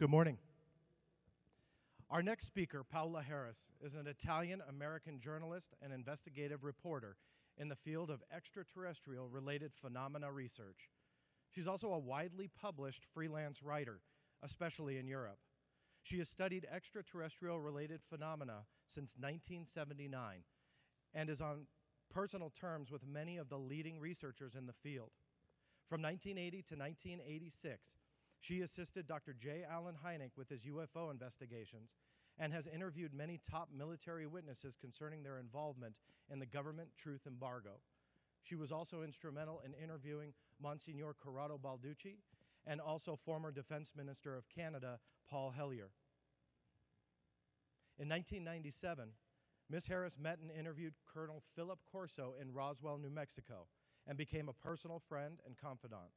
Good morning. Our next speaker, Paola Harris, is an Italian-American journalist and investigative reporter in the field of extraterrestrial-related phenomena research. She's also a widely published freelance writer, especially in Europe. She has studied extraterrestrial-related phenomena since 1979 and is on personal terms with many of the leading researchers in the field. From 1980 to 1986, she assisted Dr. J. Allen Hynek with his UFO investigations and has interviewed many top military witnesses concerning their involvement in the government truth embargo. She was also instrumental in interviewing Monsignor Corrado Balducci and also former Defense Minister of Canada, Paul Hellyer. In 1997, Ms. Harris met and interviewed Colonel Philip Corso in Roswell, New Mexico, and became a personal friend and confidant.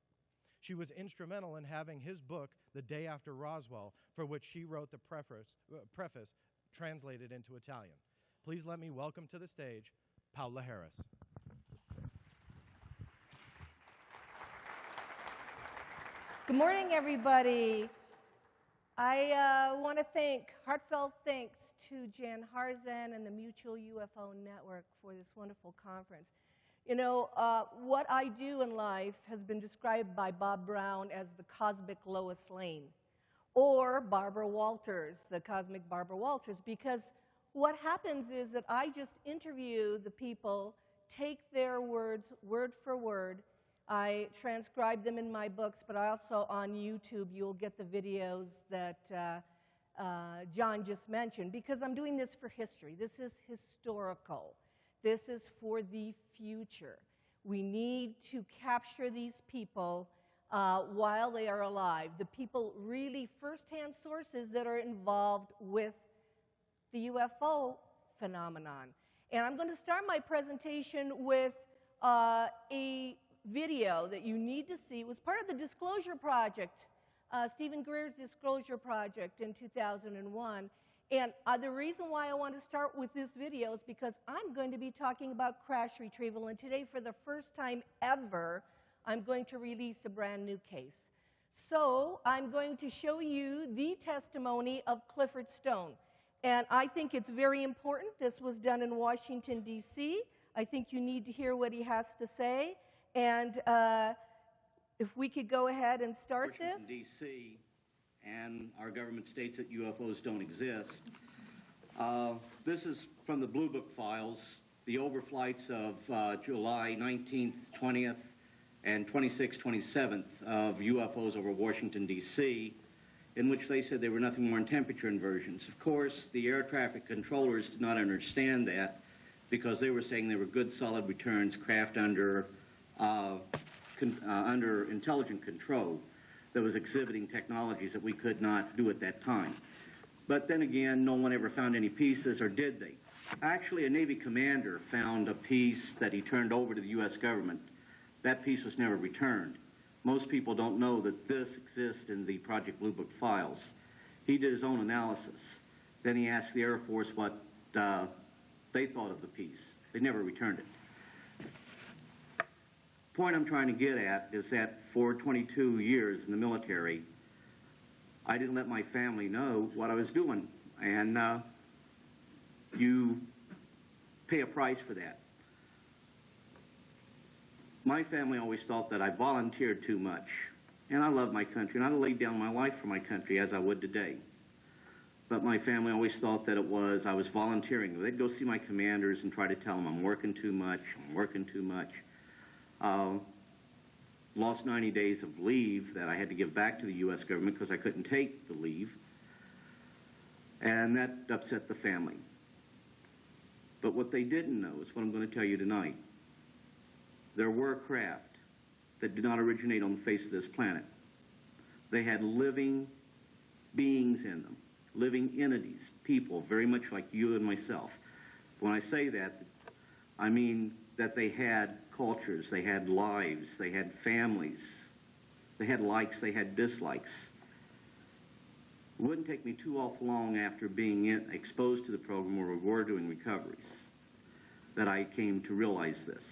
She was instrumental in having his book, The Day After Roswell, for which she wrote the preface translated into Italian. Please let me welcome to the stage Paola Harris. Good morning, everybody. I want to thank, heartfelt thanks to Jan Harzan and the Mutual UFO Network for this wonderful conference. You know, what I do in life has been described by Bob Brown as the cosmic Lois Lane, or Barbara Walters, the cosmic Barbara Walters, because what happens is that I just interview the people, take their words word for word. I transcribe them in my books, but also on YouTube you'll get the videos that John just mentioned, because I'm doing this for history. This is historical. This is for the future. We need to capture these people while they are alive, the people really firsthand sources that are involved with the UFO phenomenon. And I'm going to start my presentation with a video that you need to see. It was part of the Disclosure Project, Stephen Greer's Disclosure Project in 2001. And the reason why I want to start with this video is because I'm going to be talking about crash retrieval, and today, for the first time ever, I'm going to release a brand new case. So I'm going to show you the testimony of Clifford Stone. And I think it's very important. This was done in Washington, D.C. I think you need to hear what he has to say. And if we could go ahead and start this. Washington, D.C., and our government states that UFOs don't exist. This is from the Blue Book files, the overflights of July 19th, 20th, and 26th, 27th of UFOs over Washington, D.C., in which they said they were nothing more than temperature inversions. Of course, the air traffic controllers did not understand that, because they were saying they were good, solid returns, craft under intelligent control that was exhibiting technologies that we could not do at that time. But then again, no one ever found any pieces, or did they? Actually, a Navy commander found a piece that he turned over to the U.S. government. That piece was never returned. Most people don't know that this exists in the Project Blue Book files. He did his own analysis. Then he asked the Air Force what they thought of the piece. They never returned it. The point I'm trying to get at is that for 22 years in the military, I didn't let my family know what I was doing. And you pay a price for that. My family always thought that I volunteered too much. And I love my country, and I laid down my life for my country as I would today. But my family always thought that I was volunteering. They'd go see my commanders and try to tell them I'm working too much, I'm working too much. Lost 90 days of leave that I had to give back to the U.S. government because I couldn't take the leave. And that upset the family. But what they didn't know is what I'm going to tell you tonight. There were craft that did not originate on the face of this planet. They had living beings in them, living entities, people very much like you and myself. When I say that, I mean that they had cultures, they had lives, they had families, they had likes, they had dislikes. It wouldn't take me too awful long after being exposed to the program where we were doing recoveries that I came to realize this.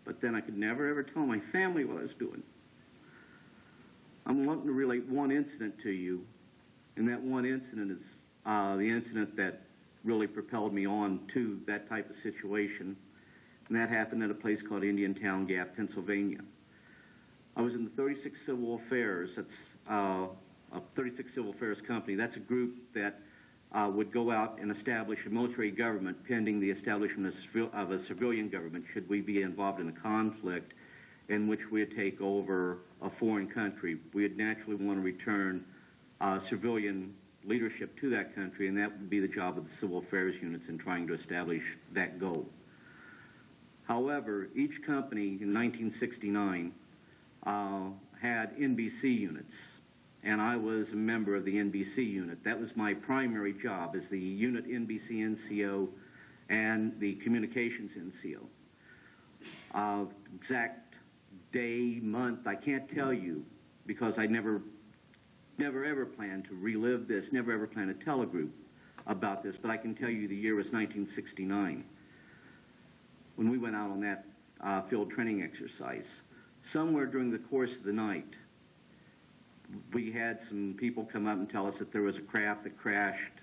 But then I could never ever tell my family what I was doing. I'm wanting to relate one incident to you And that one incident is the incident that really propelled me on to that type of situation. And that happened at a place called Indiantown Gap, Pennsylvania. I was in the 36 Civil Affairs. That's a 36 Civil Affairs company. That's a group that would go out and establish a military government pending the establishment of a civilian government should we be involved in a conflict in which we would take over a foreign country. We would naturally want to return civilian leadership to that country, and that would be the job of the civil affairs units in trying to establish that goal. However, each company in 1969 had NBC units, and I was a member of the NBC unit. That was my primary job, as the unit NBC NCO and the communications NCO. Exact day, month, I can't tell you, because I never ever planned to relive this, never ever planned to tell a group about this, but I can tell you the year was 1969 when we went out on that field training exercise. Somewhere during the course of the night, we had some people come up and tell us that there was a craft that crashed,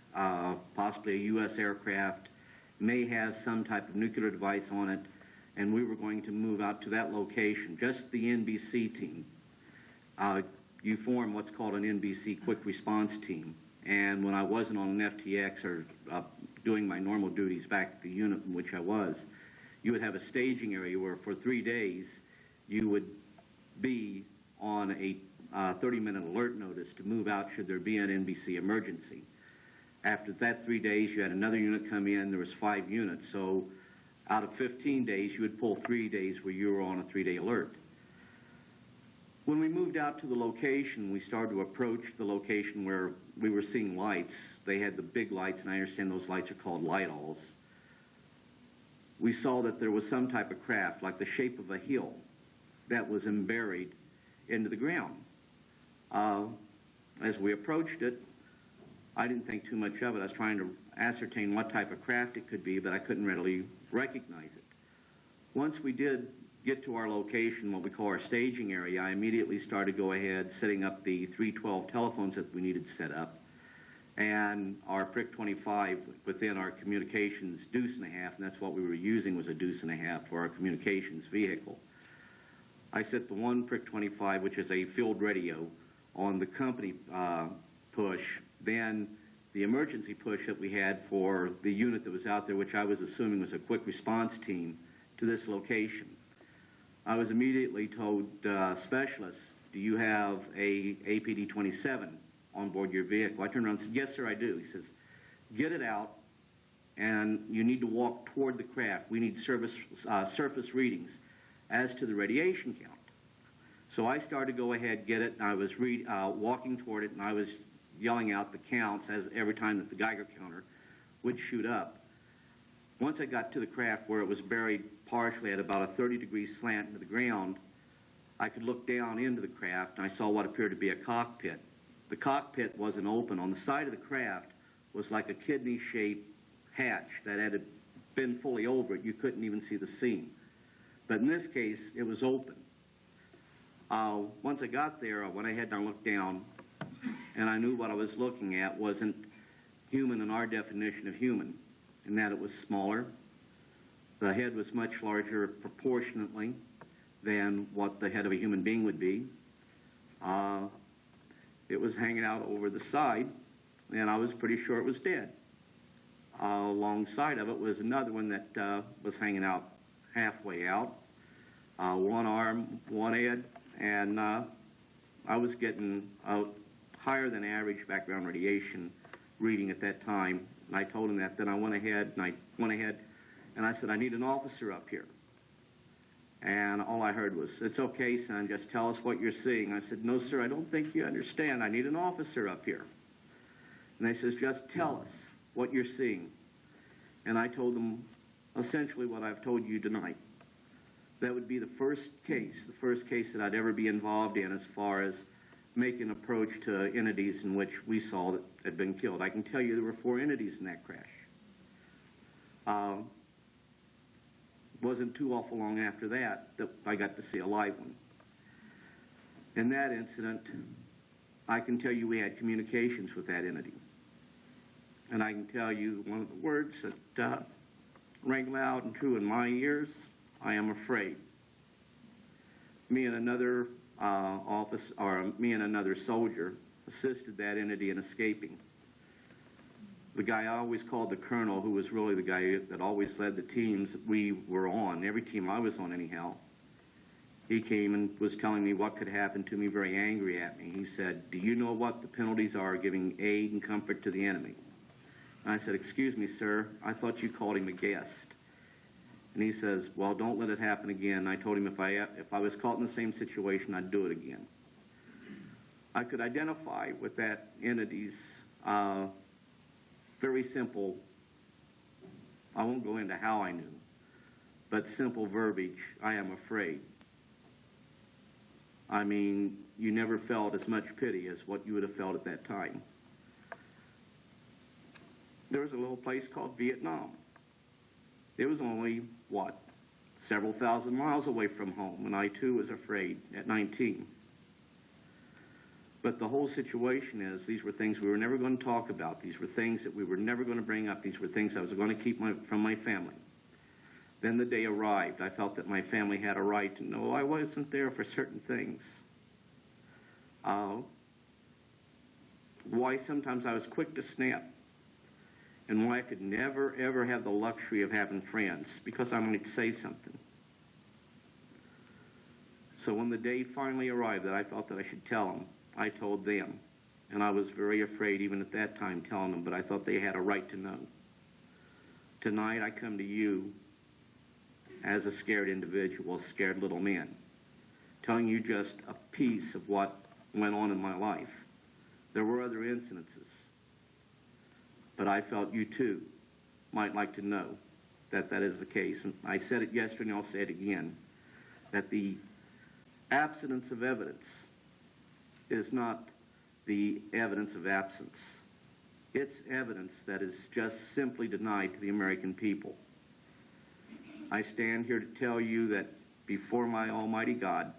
possibly a U.S. aircraft, may have some type of nuclear device on it, and we were going to move out to that location, just the NBC team. You form what's called an NBC quick response team, and when I wasn't on an FTX or doing my normal duties back at the unit in which I was, you would have a staging area where for 3 days you would be on a 30-minute alert notice to move out should there be an NBC emergency. After that 3 days, you had another unit come in. There was 5 units, so out of 15 days, you would pull 3 days where you were on a 3-day alert. When we moved out to the location, we started to approach the location where we were seeing lights. They had the big lights, and I understand those lights are called light-alls. We saw that there was some type of craft, like the shape of a hill, that was buried into the ground. As we approached it, I didn't think too much of it. I was trying to ascertain what type of craft it could be, but I couldn't readily recognize it. Once we did get to our location, what we call our staging area, I immediately started to go ahead setting up the 312 telephones that we needed set up, and our Prick 25 within our communications deuce and a half, and that's what we were using, was a deuce and a half for our communications vehicle. I set the one Prick 25, which is a field radio, on the company push, then the emergency push that we had for the unit that was out there, which I was assuming was a quick response team, to this location. I was immediately told, specialists, do you have a APD-27 on board your vehicle? I turned around and said, yes, sir, I do. He says, get it out, and you need to walk toward the craft. We need surface readings as to the radiation count. So I started to go ahead, get it, and I was walking toward it, and I was yelling out the counts as every time that the Geiger counter would shoot up. Once I got to the craft where it was buried partially at about a 30-degree slant into the ground, I could look down into the craft, and I saw what appeared to be a cockpit. The cockpit wasn't open. On the side of the craft was like a kidney-shaped hatch that had been fully over it. You couldn't even see the seam. But in this case, it was open. Once I got there, I went ahead and I looked down, and I knew what I was looking at wasn't human in our definition of human, in that it was smaller. The head was much larger proportionately than what the head of a human being would be. It was hanging out over the side, and I was pretty sure it was dead. Alongside of it was another one that was hanging out halfway out, one arm, one head, and I was getting a higher than average background radiation reading at that time. And I told him that. Then I went ahead and I said, I need an officer up here. And all I heard was, it's okay, son, just tell us what you're seeing. I said, no, sir, I don't think you understand. I need an officer up here. And they says, just tell us what you're seeing. And I told them essentially what I've told you tonight. That would be the first case that I'd ever be involved in as far as making an approach to entities in which we saw that had been killed. I can tell you there were 4 entities in that crash. Wasn't too awful long after that I got to see a live one. In that incident, I can tell you we had communications with that entity. And I can tell you one of the words that rang loud and true in my ears, I am afraid. Me and another me and another soldier assisted that entity in escaping. The guy I always called the colonel, who was really the guy that always led the teams that we were on, every team I was on anyhow, he came and was telling me what could happen to me, very angry at me. He said, "Do you know what the penalties are giving aid and comfort to the enemy?" And I said, "Excuse me, sir, I thought you called him a guest." And he says, "Well, don't let it happen again." I told him if I was caught in the same situation, I'd do it again. I could identify with that entity's very simple, I won't go into how I knew, but simple verbiage, "I am afraid." I mean, you never felt as much pity as what you would have felt at that time. There was a little place called Vietnam. It was only, what, several thousand miles away from home, and I too was afraid at 19. But the whole situation is, these were things we were never going to talk about. These were things that we were never going to bring up. These were things I was going to keep from my family. Then the day arrived. I felt that my family had a right to know I wasn't there for certain things. Why sometimes I was quick to snap, and why I could never, ever have the luxury of having friends, because I might say something. So when the day finally arrived that I felt that I should tell them, I told them. And I was very afraid even at that time telling them, but I thought they had a right to know. Tonight I come to you as a scared individual, a scared little man, telling you just a piece of what went on in my life. There were other incidences, but I felt you too might like to know that that is the case. And I said it yesterday and I'll say it again, that the absence of evidence is not the evidence of absence. It's evidence that is just simply denied to the American people. I stand here to tell you that before my Almighty God,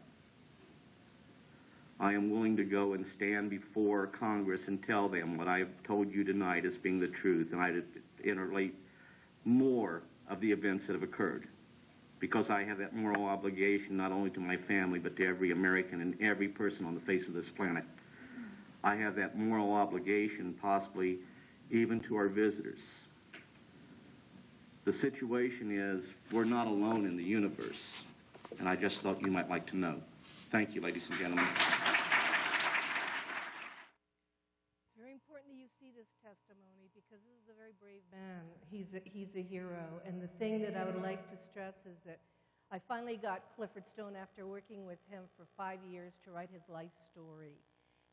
I am willing to go and stand before Congress and tell them what I have told you tonight as being the truth, and I interrelate more of the events that have occurred, because I have that moral obligation not only to my family, but to every American and every person on the face of this planet. I have that moral obligation, possibly even to our visitors. The situation is, we're not alone in the universe, and I just thought you might like to know. Thank you, ladies and gentlemen. It's very important that you see this testimony, because this is a very brave man. He's a hero. And the thing that I would like to stress is that I finally got Clifford Stone, after working with him for 5 years, to write his life story.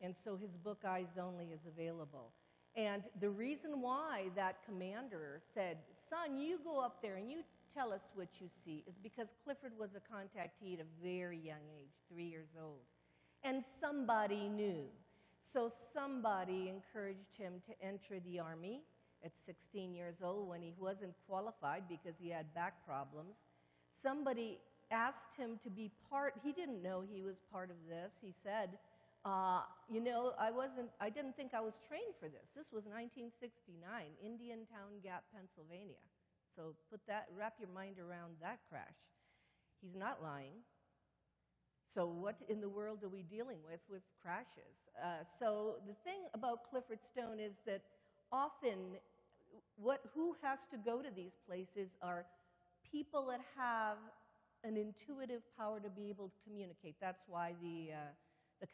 And so his book, Eyes Only, is available. And the reason why that commander said, "Son, you go up there and you tell us what you see," is because Clifford was a contactee at a very young age, 3 years old. And somebody knew. So somebody encouraged him to enter the Army at 16 years old when he wasn't qualified because he had back problems. Somebody asked him to be part. He didn't know he was part of this. He said, "You know, I didn't think I was trained for this." This was 1969, Indiantown Gap, Pennsylvania. So wrap your mind around that crash. He's not lying. So what in the world are we dealing with crashes? So the thing about Clifford Stone is that often who has to go to these places are people that have an intuitive power to be able to communicate. That's why the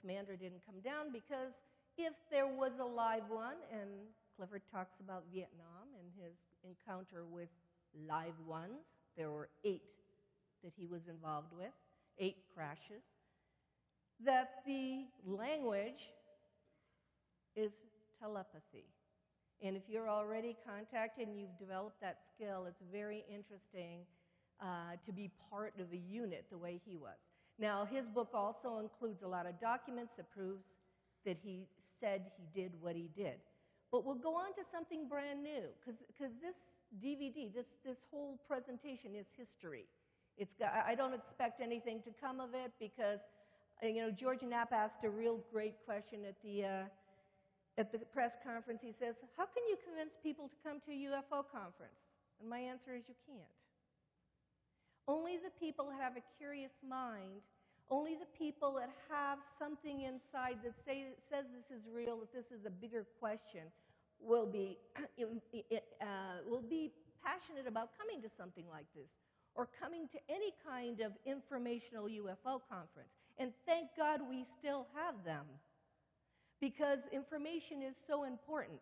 commander didn't come down, because if there was a live one, and Clifford talks about Vietnam and his encounter with live ones, there were 8 that he was involved with, 8 crashes, that the language is telepathy. And if you're already contacted and you've developed that skill, it's very interesting to be part of a unit the way he was. Now, his book also includes a lot of documents that proves that he said he did what he did. But we'll go on to something brand new, because this DVD, this whole presentation is history. I don't expect anything to come of it, because George Knapp asked a real great question at the press conference. He says, how can you convince people to come to a UFO conference? And my answer is, you can't. Only the people that have a curious mind, only the people that have something inside that says this is real, that this is a bigger question, will be passionate about coming to something like this, or coming to any kind of informational UFO conference. And thank God we still have them, because information is so important.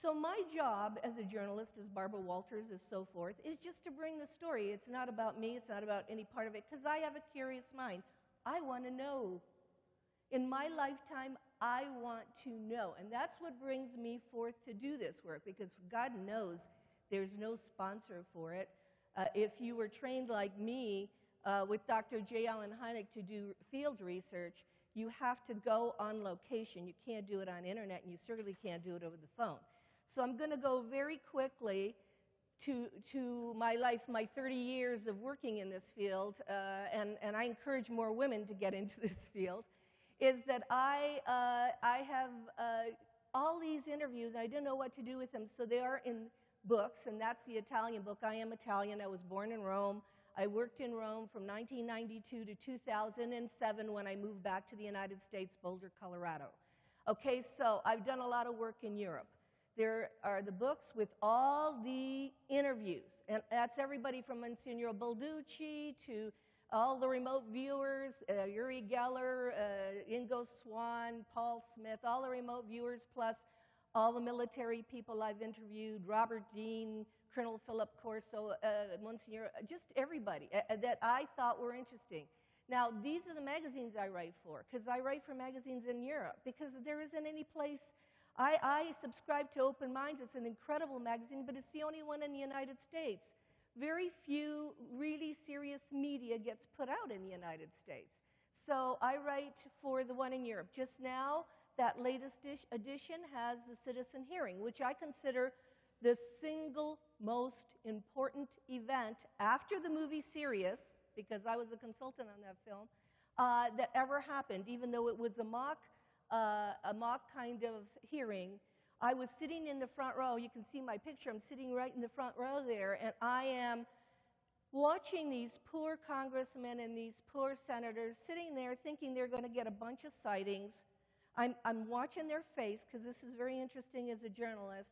So my job as a journalist, as Barbara Walters, as so forth, is just to bring the story. It's not about me, it's not about any part of it, because I have a curious mind. I want to know. In my lifetime, I want to know. And that's what brings me forth to do this work, because God knows there's no sponsor for it. If you were trained like me with Dr. J. Allen Hynek to do field research, you have to go on location. You can't do it on internet, and you certainly can't do it over the phone. So I'm going to go very quickly to my life, my 30 years of working in this field, and I encourage more women to get into this field, is that I have all these interviews. I didn't know what to do with them, so they are in books, and that's the Italian book. I am Italian. I was born in Rome. I worked in Rome from 1992 to 2007 when I moved back to the United States, Boulder, Colorado. Okay, so I've done a lot of work in Europe. There are the books with all the interviews, and that's everybody from Monsignor Balducci to all the remote viewers, Uri Geller, Ingo Swann, Paul Smith, all the remote viewers, plus all the military people I've interviewed, Robert Dean, Colonel Philip Corso, Monsignor, just everybody that I thought were interesting. Now, these are the magazines I write for, because I write for magazines in Europe, because there isn't any place. I subscribe to Open Minds. It's an incredible magazine, but it's the only one in the United States. Very few really serious media gets put out in the United States. So I write for the one in Europe. Just now, that latest edition has the citizen hearing, which I consider the single most important event after the movie Sirius, because I was a consultant on that film, that ever happened. Even though it was a mock kind of hearing, I was sitting in the front row. You can see my picture. I'm sitting right in the front row there, and I am watching these poor congressmen and these poor senators sitting there thinking they're going to get a bunch of sightings. I'm watching their face, because this is very interesting as a journalist.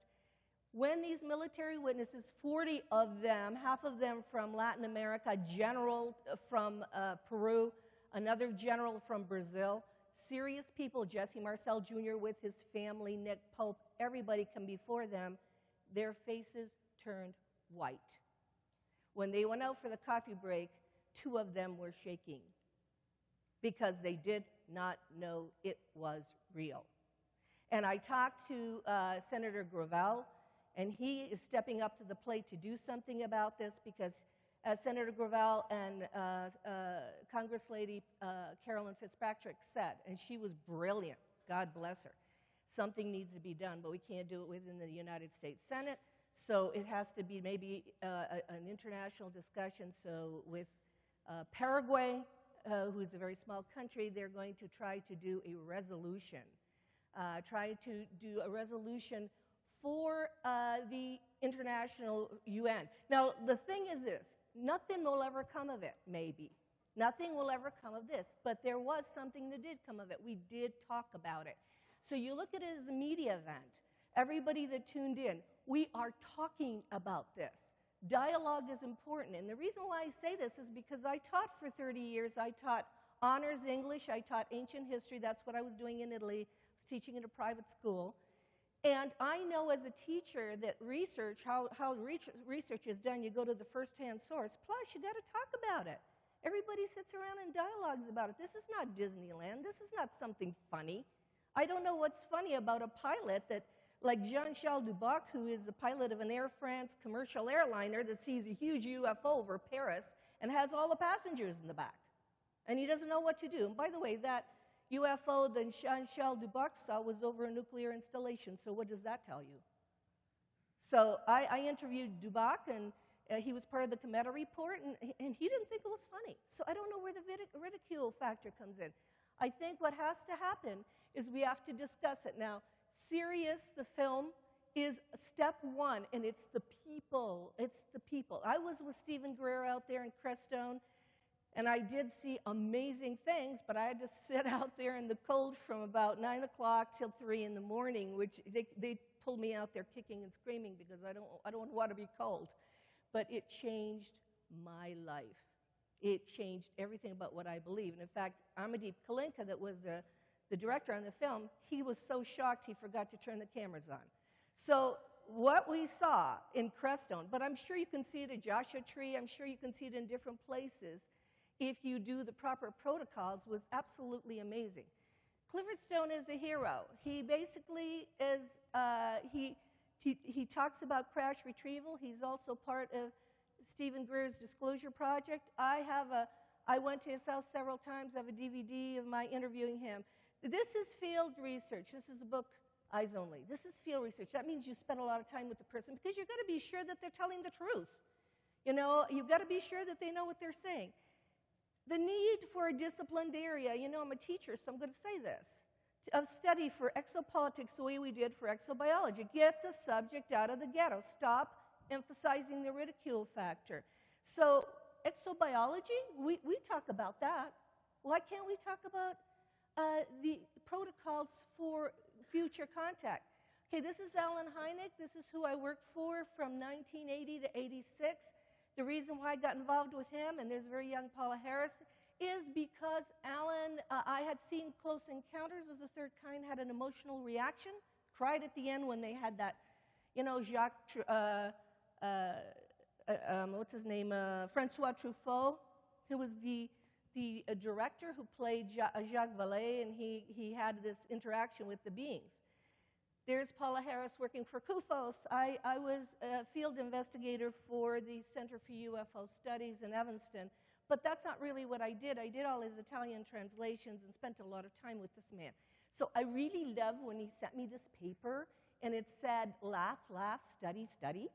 When these military witnesses, 40 of them, half of them from Latin America, general from Peru, another general from Brazil, serious people, Jesse Marcel Jr. with his family, Nick Pope, everybody come before them, their faces turned white. When they went out for the coffee break, 2 of them were shaking because they did not know it was real. And I talked to Senator Gravel, and he is stepping up to the plate to do something about this, because as Senator Gravel and Congress Lady Carolyn Fitzpatrick said, and she was brilliant, God bless her, something needs to be done, but we can't do it within the United States Senate, so it has to be maybe an international discussion. So with Paraguay, who's a very small country, they're going to try to do a resolution, for the international UN. Now, the thing is this, nothing will ever come of it, maybe. Nothing will ever come of this, but there was something that did come of it. We did talk about it. So you look at it as a media event. Everybody that tuned in, we are talking about this. Dialogue is important, and the reason why I say this is because I taught for 30 years. I taught honors English. I taught ancient history. That's what I was doing in Italy. I was teaching in a private school. And I know as a teacher that research, how research is done, you go to the first-hand source. Plus, you got to talk about it. Everybody sits around and dialogues about it. This is not Disneyland. This is not something funny. I don't know what's funny about a pilot that, like Jean-Charles Duboc, who is the pilot of an Air France commercial airliner that sees a huge UFO over Paris and has all the passengers in the back. And he doesn't know what to do. And by the way, that UFO that Jean-Charles Duboc saw was over a nuclear installation, so what does that tell you? So I interviewed Duboc, and he was part of the Cometa report, and he didn't think it was funny. So I don't know where the ridicule factor comes in. I think what has to happen is we have to discuss it. Now, Sirius, the film, is step one, and it's the people. It's the people. I was with Stephen Greer out there in Crestone, and I did see amazing things, but I had to sit out there in the cold from about 9 o'clock till 3 in the morning, which they pulled me out there kicking and screaming because I don't want to be cold. But it changed my life. It changed everything about what I believe. And in fact, Amadip Kalinka, that was the director on the film, he was so shocked he forgot to turn the cameras on. So what we saw in Crestone, but I'm sure you can see it at Joshua Tree, I'm sure you can see it in different places, if you do the proper protocols, was absolutely amazing. Clifford Stone is a hero. He basically is, he talks about crash retrieval. He's also part of Stephen Greer's Disclosure Project. I went to his house several times. I have a DVD of my interviewing him. This is field research. This is the book, Eyes Only. This is field research. That means you spend a lot of time with the person because you've got to be sure that they're telling the truth. You know, you've got to be sure that they know what they're saying. The need for a disciplined area, you know, I'm a teacher, so I'm going to say this, of study for exopolitics the way we did for exobiology. Get the subject out of the ghetto. Stop emphasizing the ridicule factor. So exobiology, we talk about that. Why can't we talk about the protocols for future contact? Okay, this is Alan Hynek. This is who I worked for from 1980 to 86. The reason why I got involved with him, and there's a very young Paola Harris, is because Alan, I had seen Close Encounters of the Third Kind, had an emotional reaction, cried at the end when they had that, you know, what's his name, Francois Truffaut, who was the director who played Jacques Vallée, and he had this interaction with the beings. There's Paola Harris working for CUFOS. I was a field investigator for the Center for UFO Studies in Evanston, but that's not really what I did. I did all his Italian translations and spent a lot of time with this man. So I really love when he sent me this paper, and it said, laugh, laugh, study, study,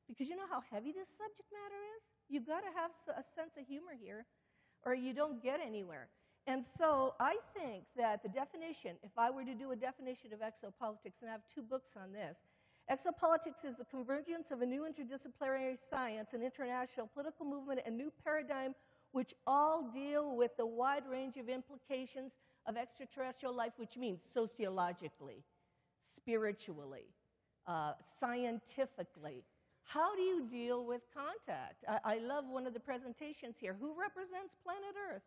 because you know how heavy this subject matter is? You've got to have a sense of humor here, or you don't get anywhere. And so I think that the definition, if I were to do a definition of exopolitics, and I have 2 books on this, exopolitics is the convergence of a new interdisciplinary science, an international political movement, a new paradigm which all deal with the wide range of implications of extraterrestrial life, which means sociologically, spiritually, scientifically. How do you deal with contact? I love one of the presentations here. Who represents planet Earth?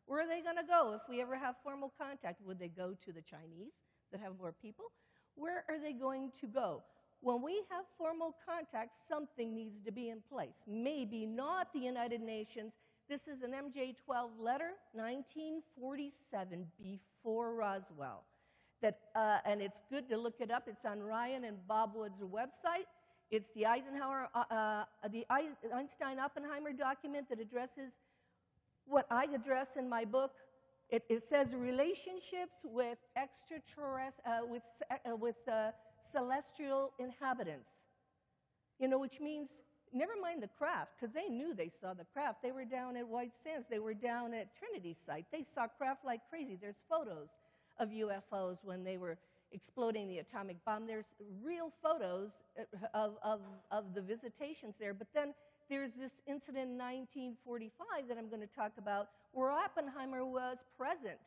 Where are they going to go if we ever have formal contact? Would they go to the Chinese that have more people? Where are they going to go? When we have formal contact, something needs to be in place. Maybe not the United Nations. This is an MJ-12 letter, 1947, before Roswell. And it's good to look it up. It's on Ryan and Bob Wood's website. It's the Einstein-Oppenheimer document that addresses what I address in my book. It says relationships with celestial inhabitants, you know, which means never mind the craft, because they knew they saw the craft. They were down at White Sands. They were down at Trinity site. They saw craft like crazy. There's photos of UFOs when they were exploding the atomic bomb. There's real photos of the visitations there, but then there's this incident in 1945 that I'm going to talk about where Oppenheimer was present.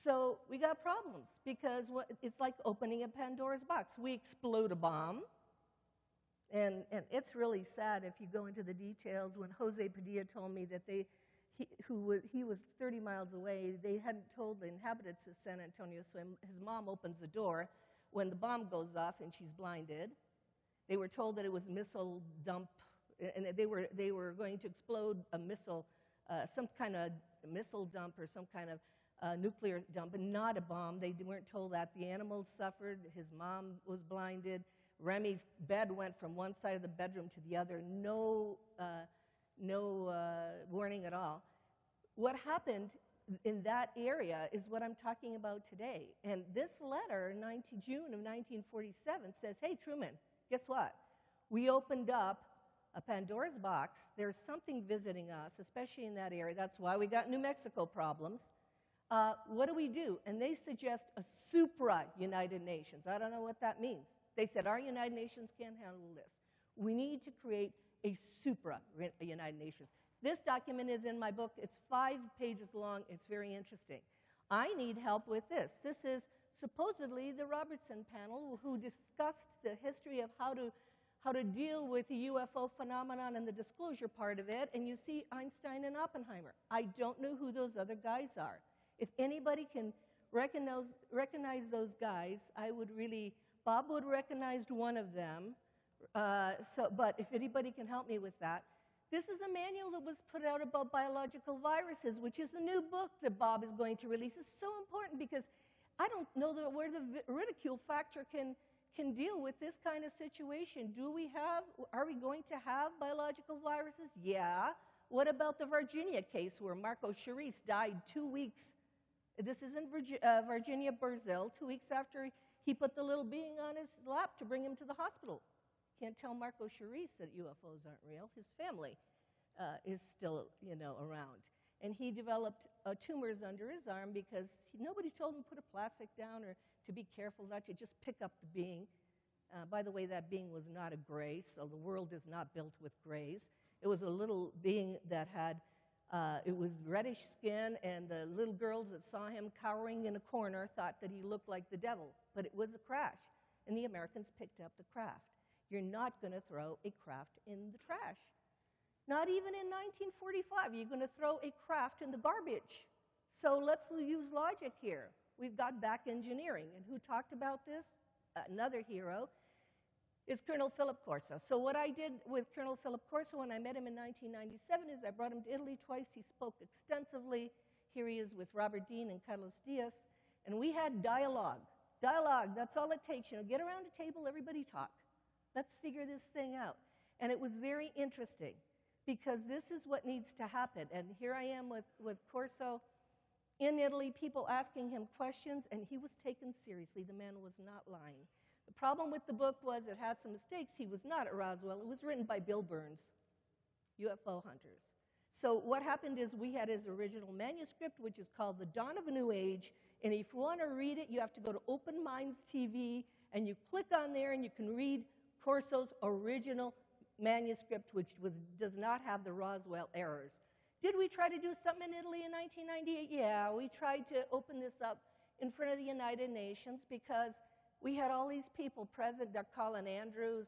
So we got problems because it's like opening a Pandora's box. We explode a bomb, and it's really sad if you go into the details. When Jose Padilla told me that he was 30 miles away, they hadn't told the inhabitants of San Antonio, so his mom opens the door when the bomb goes off and she's blinded. They were told that it was a missile dump, and they were going to explode a missile, some kind of missile dump or some kind of nuclear dump, and not a bomb. They weren't told that. The animals suffered. His mom was blinded. Remy's bed went from one side of the bedroom to the other. No warning at all. What happened in that area is what I'm talking about today. And this letter, June of 1947, says, hey, Truman, guess what? We opened up a Pandora's box. There's something visiting us, especially in that area. That's why we got New Mexico problems. what do we do? And they suggest a supra-United Nations. I don't know what that means. They said, our United Nations can't handle this. We need to create a supra-United Nations. This document is in my book. It's 5 pages long. It's very interesting. I need help with this. This is supposedly the Robertson panel who discussed the history of how to deal with the UFO phenomenon and the disclosure part of it, and you see Einstein and Oppenheimer. I don't know who those other guys are. If anybody can recognize those guys, I would really, Bob would have recognized one of them, but if anybody can help me with that. This is a manual that was put out about biological viruses, which is a new book that Bob is going to release. It's so important because I don't know where the ridicule factor can deal with this kind of situation. Are we going to have biological viruses? Yeah. What about the Virginia case where Marco Charisse died 2 weeks? This is in Virginia, Brazil, 2 weeks after he put the little being on his lap to bring him to the hospital. Can't tell Marco Charisse that UFOs aren't real. His family is still, around. And he developed tumors under his arm because nobody told him to put a plastic down or to be careful not to just pick up the being. By the way, that being was not a gray, so the world is not built with grays. It was a little being that had, it was reddish skin, and the little girls that saw him cowering in a corner thought that he looked like the devil. But it was a crash, and the Americans picked up the craft. You're not going to throw a craft in the trash. Not even in 1945, you're going to throw a craft in the garbage. So let's use logic here. We've got back engineering. And who talked about this? Another hero is Colonel Philip Corso. So what I did with Colonel Philip Corso when I met him in 1997 is I brought him to Italy twice. He spoke extensively. Here he is with Robert Dean and Carlos Diaz. And we had dialogue. Dialogue, that's all it takes. Get around a table, everybody talk. Let's figure this thing out. And it was very interesting because this is what needs to happen. And here I am with Corso in Italy, people asking him questions, and he was taken seriously. The man was not lying. The problem with the book was it had some mistakes. He was not at Roswell. It was written by Bill Burns, UFO Hunters. So what happened is we had his original manuscript, which is called The Dawn of a New Age. And if you want to read it, you have to go to Open Minds TV, and you click on there, and you can read Corso's original manuscript, which does not have the Roswell errors. Did we try to do something in Italy in 1998? Yeah, we tried to open this up in front of the United Nations because we had all these people present. Dr. Colin Andrews,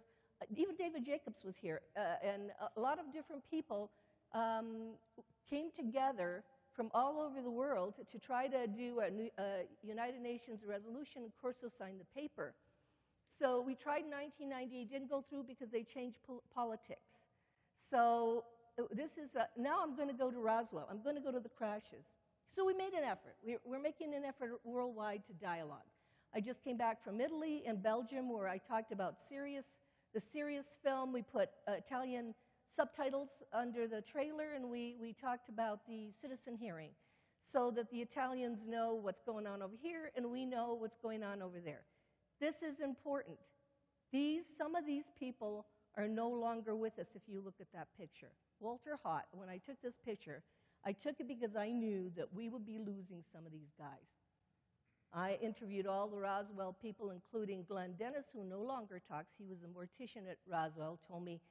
even David Jacobs was here, and a lot of different people came together from all over the world to try to do a United Nations resolution, and Corso signed the paper. So we tried in 1998, didn't go through because they changed politics. So this is, now I'm going to go to Roswell. I'm going to go to the crashes. So we made an effort. We're making an effort worldwide to dialogue. I just came back from Italy and Belgium where I talked about the Sirius film. We put Italian subtitles under the trailer, and we talked about the citizen hearing so that the Italians know what's going on over here and we know what's going on over there. This is important. Some of these people are no longer with us if you look at that picture. Walter Hott, when I took this picture, I took it because I knew that we would be losing some of these guys. I interviewed all the Roswell people, including Glenn Dennis, who no longer talks. He was a mortician at Roswell, told me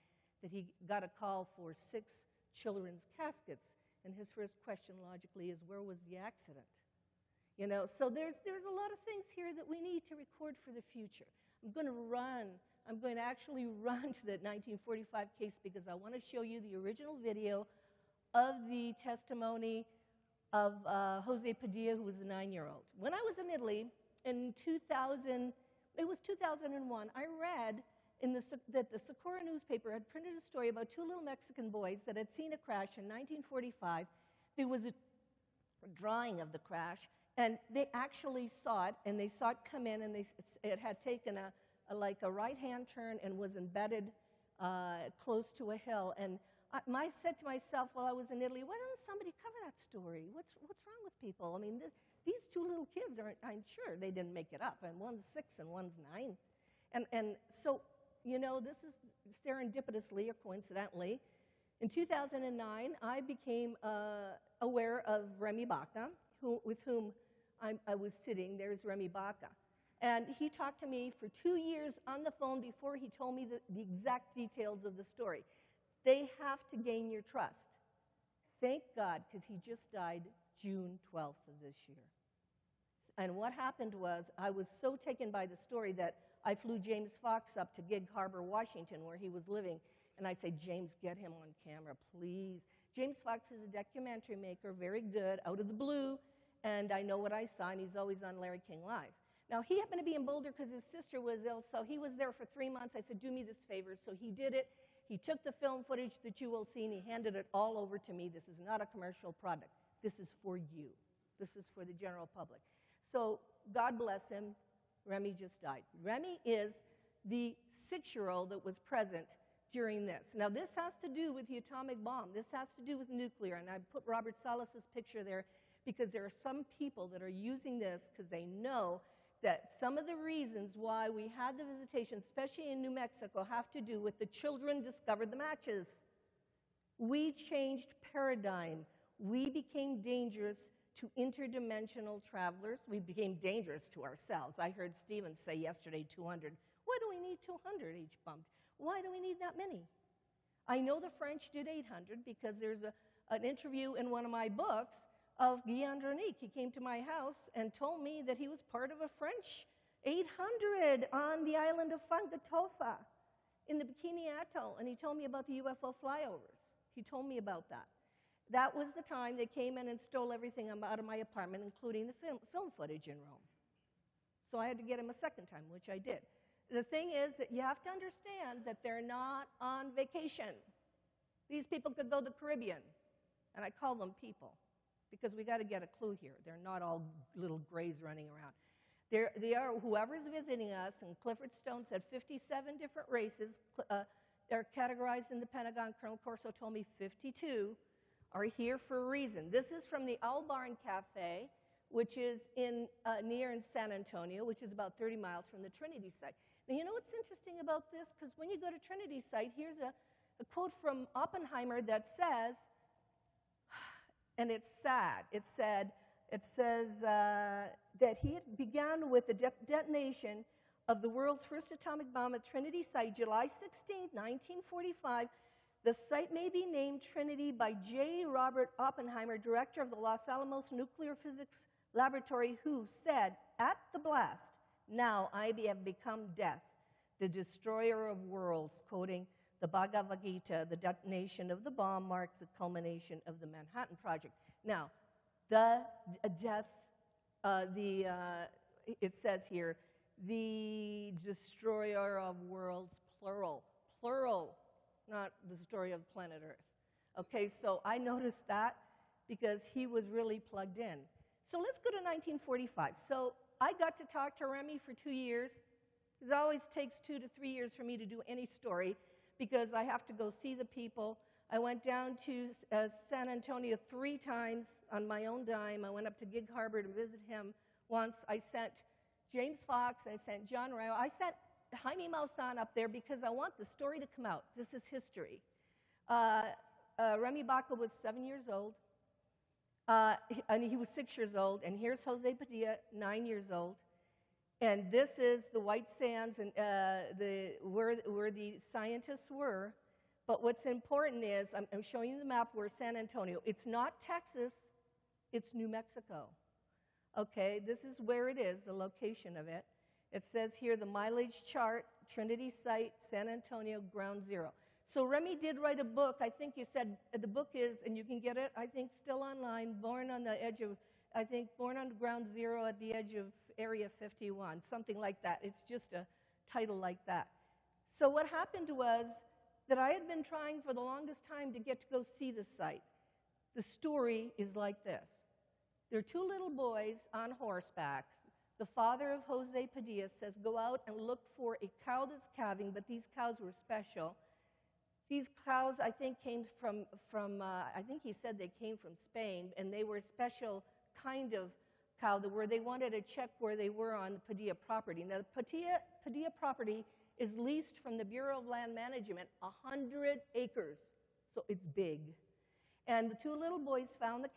that he got a call for 6 children's caskets, and his first question logically is, where was the accident? So there's a lot of things here that we need to record for the future. I'm going to actually run to the 1945 case because I want to show you the original video of the testimony of Jose Padilla, who was a 9-year-old. When I was in Italy in 2001, I read that the Socorro newspaper had printed a story about 2 little Mexican boys that had seen a crash in 1945. There was a drawing of the crash, and they actually saw it, and they saw it come in, and it had taken a right-hand turn and was embedded close to a hill. And I said to myself while I was in Italy, why doesn't somebody cover that story? What's wrong with people? I mean, these 2 little kids I'm sure they didn't make it up, and one's 6 and one's 9. And so, this is serendipitously or coincidentally. In 2009, I became aware of Remy Bachna, with whom I was sitting. There's Remy Baca. And he talked to me for 2 years on the phone before he told me the exact details of the story. They have to gain your trust. Thank God, because he just died June 12th of this year. And what happened was, I was so taken by the story that I flew James Fox up to Gig Harbor, Washington, where he was living. And I said, James, get him on camera, please. James Fox is a documentary maker, very good, out of the blue. And I know what I saw, and he's always on Larry King Live. Now, he happened to be in Boulder because his sister was ill, so he was there for 3 months. I said, do me this favor. So he did it. He took the film footage that you will see, and he handed it all over to me. This is not a commercial product. This is for you. This is for the general public. So God bless him. Remy just died. Remy is the 6-year-old that was present during this. Now, this has to do with the atomic bomb. This has to do with nuclear, and I put Robert Salas's picture there because there are some people that are using this because they know that some of the reasons why we had the visitation, especially in New Mexico, have to do with the children discovered the matches. We changed paradigm. We became dangerous to interdimensional travelers. We became dangerous to ourselves. I heard Stephen say yesterday 200. Why do we need 200 each bumped? Why do we need that many? I know the French did 800 because there's an interview in one of my books of Guy Andronique. He came to my house and told me that he was part of a French 800 on the island of Fangatofa in the Bikini Atoll, and he told me about the UFO flyovers. He told me about that. That was the time they came in and stole everything out of my apartment, including the film footage in Rome. So I had to get him a second time, which I did. The thing is that you have to understand that they're not on vacation. These people could go to the Caribbean, and I call them people, because we got to get a clue here. They're not all little grays running around. They are whoever's visiting us, and Clifford Stone said 57 different races. They're categorized in the Pentagon. Colonel Corso told me 52 are here for a reason. This is from the Owl Barn Cafe, which is near in San Antonio, which is about 30 miles from the Trinity site. Now, you know what's interesting about this? Because when you go to Trinity site, here's a quote from Oppenheimer that says, and it's sad, it says that he had begun with the detonation of the world's first atomic bomb at Trinity site, July 16, 1945. The site may be named Trinity by J. Robert Oppenheimer, director of the Los Alamos Nuclear Physics Laboratory, who said, at the blast, now I have become death, the destroyer of worlds, quoting the Bhagavad Gita. The detonation of the bomb marked the culmination of the Manhattan Project. Now, the death, it says here, the destroyer of worlds, plural, not the destroyer of planet Earth. Okay, so I noticed that because he was really plugged in. So let's go to 1945. So I got to talk to Remy for 2 years. It always takes 2 to 3 years for me to do any story because I have to go see the people. I went down to San Antonio 3 times on my own dime. I went up to Gig Harbor to visit him once. I sent James Fox, I sent John Rayo, I sent Jaime Maussan up there because I want the story to come out. This is history. Remy Baca was 7 years old, and he was 6 years old, and here's Jose Padilla, 9 years old. And this is the White Sands and where the scientists were. But what's important is, I'm showing you the map where San Antonio. It's not Texas, it's New Mexico. Okay, this is where it is, the location of it. It says here the mileage chart, Trinity site, San Antonio, ground zero. So Remy did write a book. I think you said the book is, and you can get it, I think, still online, Born on Ground Zero at the edge of Area 51, something like that. It's just a title like that. So what happened was that I had been trying for the longest time to get to go see the site. The story is like this. There are 2 little boys on horseback. The father of Jose Padilla says, go out and look for a cow that's calving, but these cows were special. These cows, I think, came from I think he said they came from Spain, and they were a special kind of cow where they wanted to check where they were on the Padilla property. Now, the Padilla property is leased from the Bureau of Land Management, 100 acres, so it's big. And the 2 little boys found the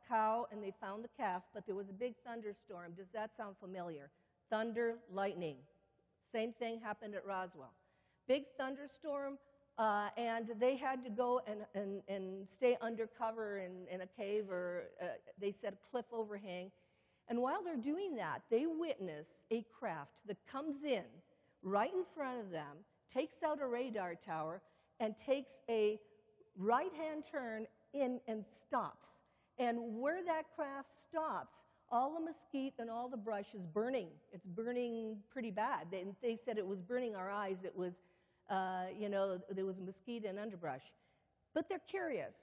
cow and they found the calf, but there was a big thunderstorm. Does that sound familiar? Thunder, lightning. Same thing happened at Roswell. Big thunderstorm, and they had to go and stay undercover in a cave, or they said a cliff overhang. And while they're doing that, they witness a craft that comes in right in front of them, takes out a radar tower, and takes a right-hand turn in and stops. And where that craft stops, all the mesquite and all the brush is burning. It's burning pretty bad. They said it was burning our eyes. It was, there was mesquite and underbrush. But they're curious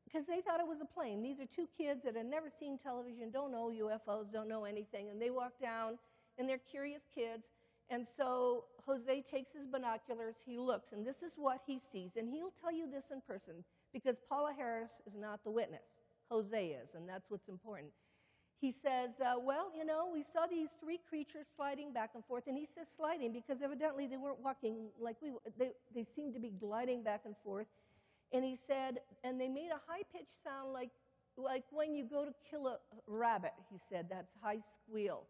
because they thought it was a plane. These are two kids that had never seen television, don't know UFOs, don't know anything. And they walk down, and they're curious kids. And so Jose takes his binoculars, he looks, and this is what he sees. And he'll tell you this in person because Paola Harris is not the witness. Jose is, and that's what's important. He says, we saw these three creatures sliding back and forth. And he says sliding because evidently they weren't walking like they seemed to be gliding back and forth. And he said, and they made a high-pitched sound like when you go to kill a rabbit. He said, that's high squeal.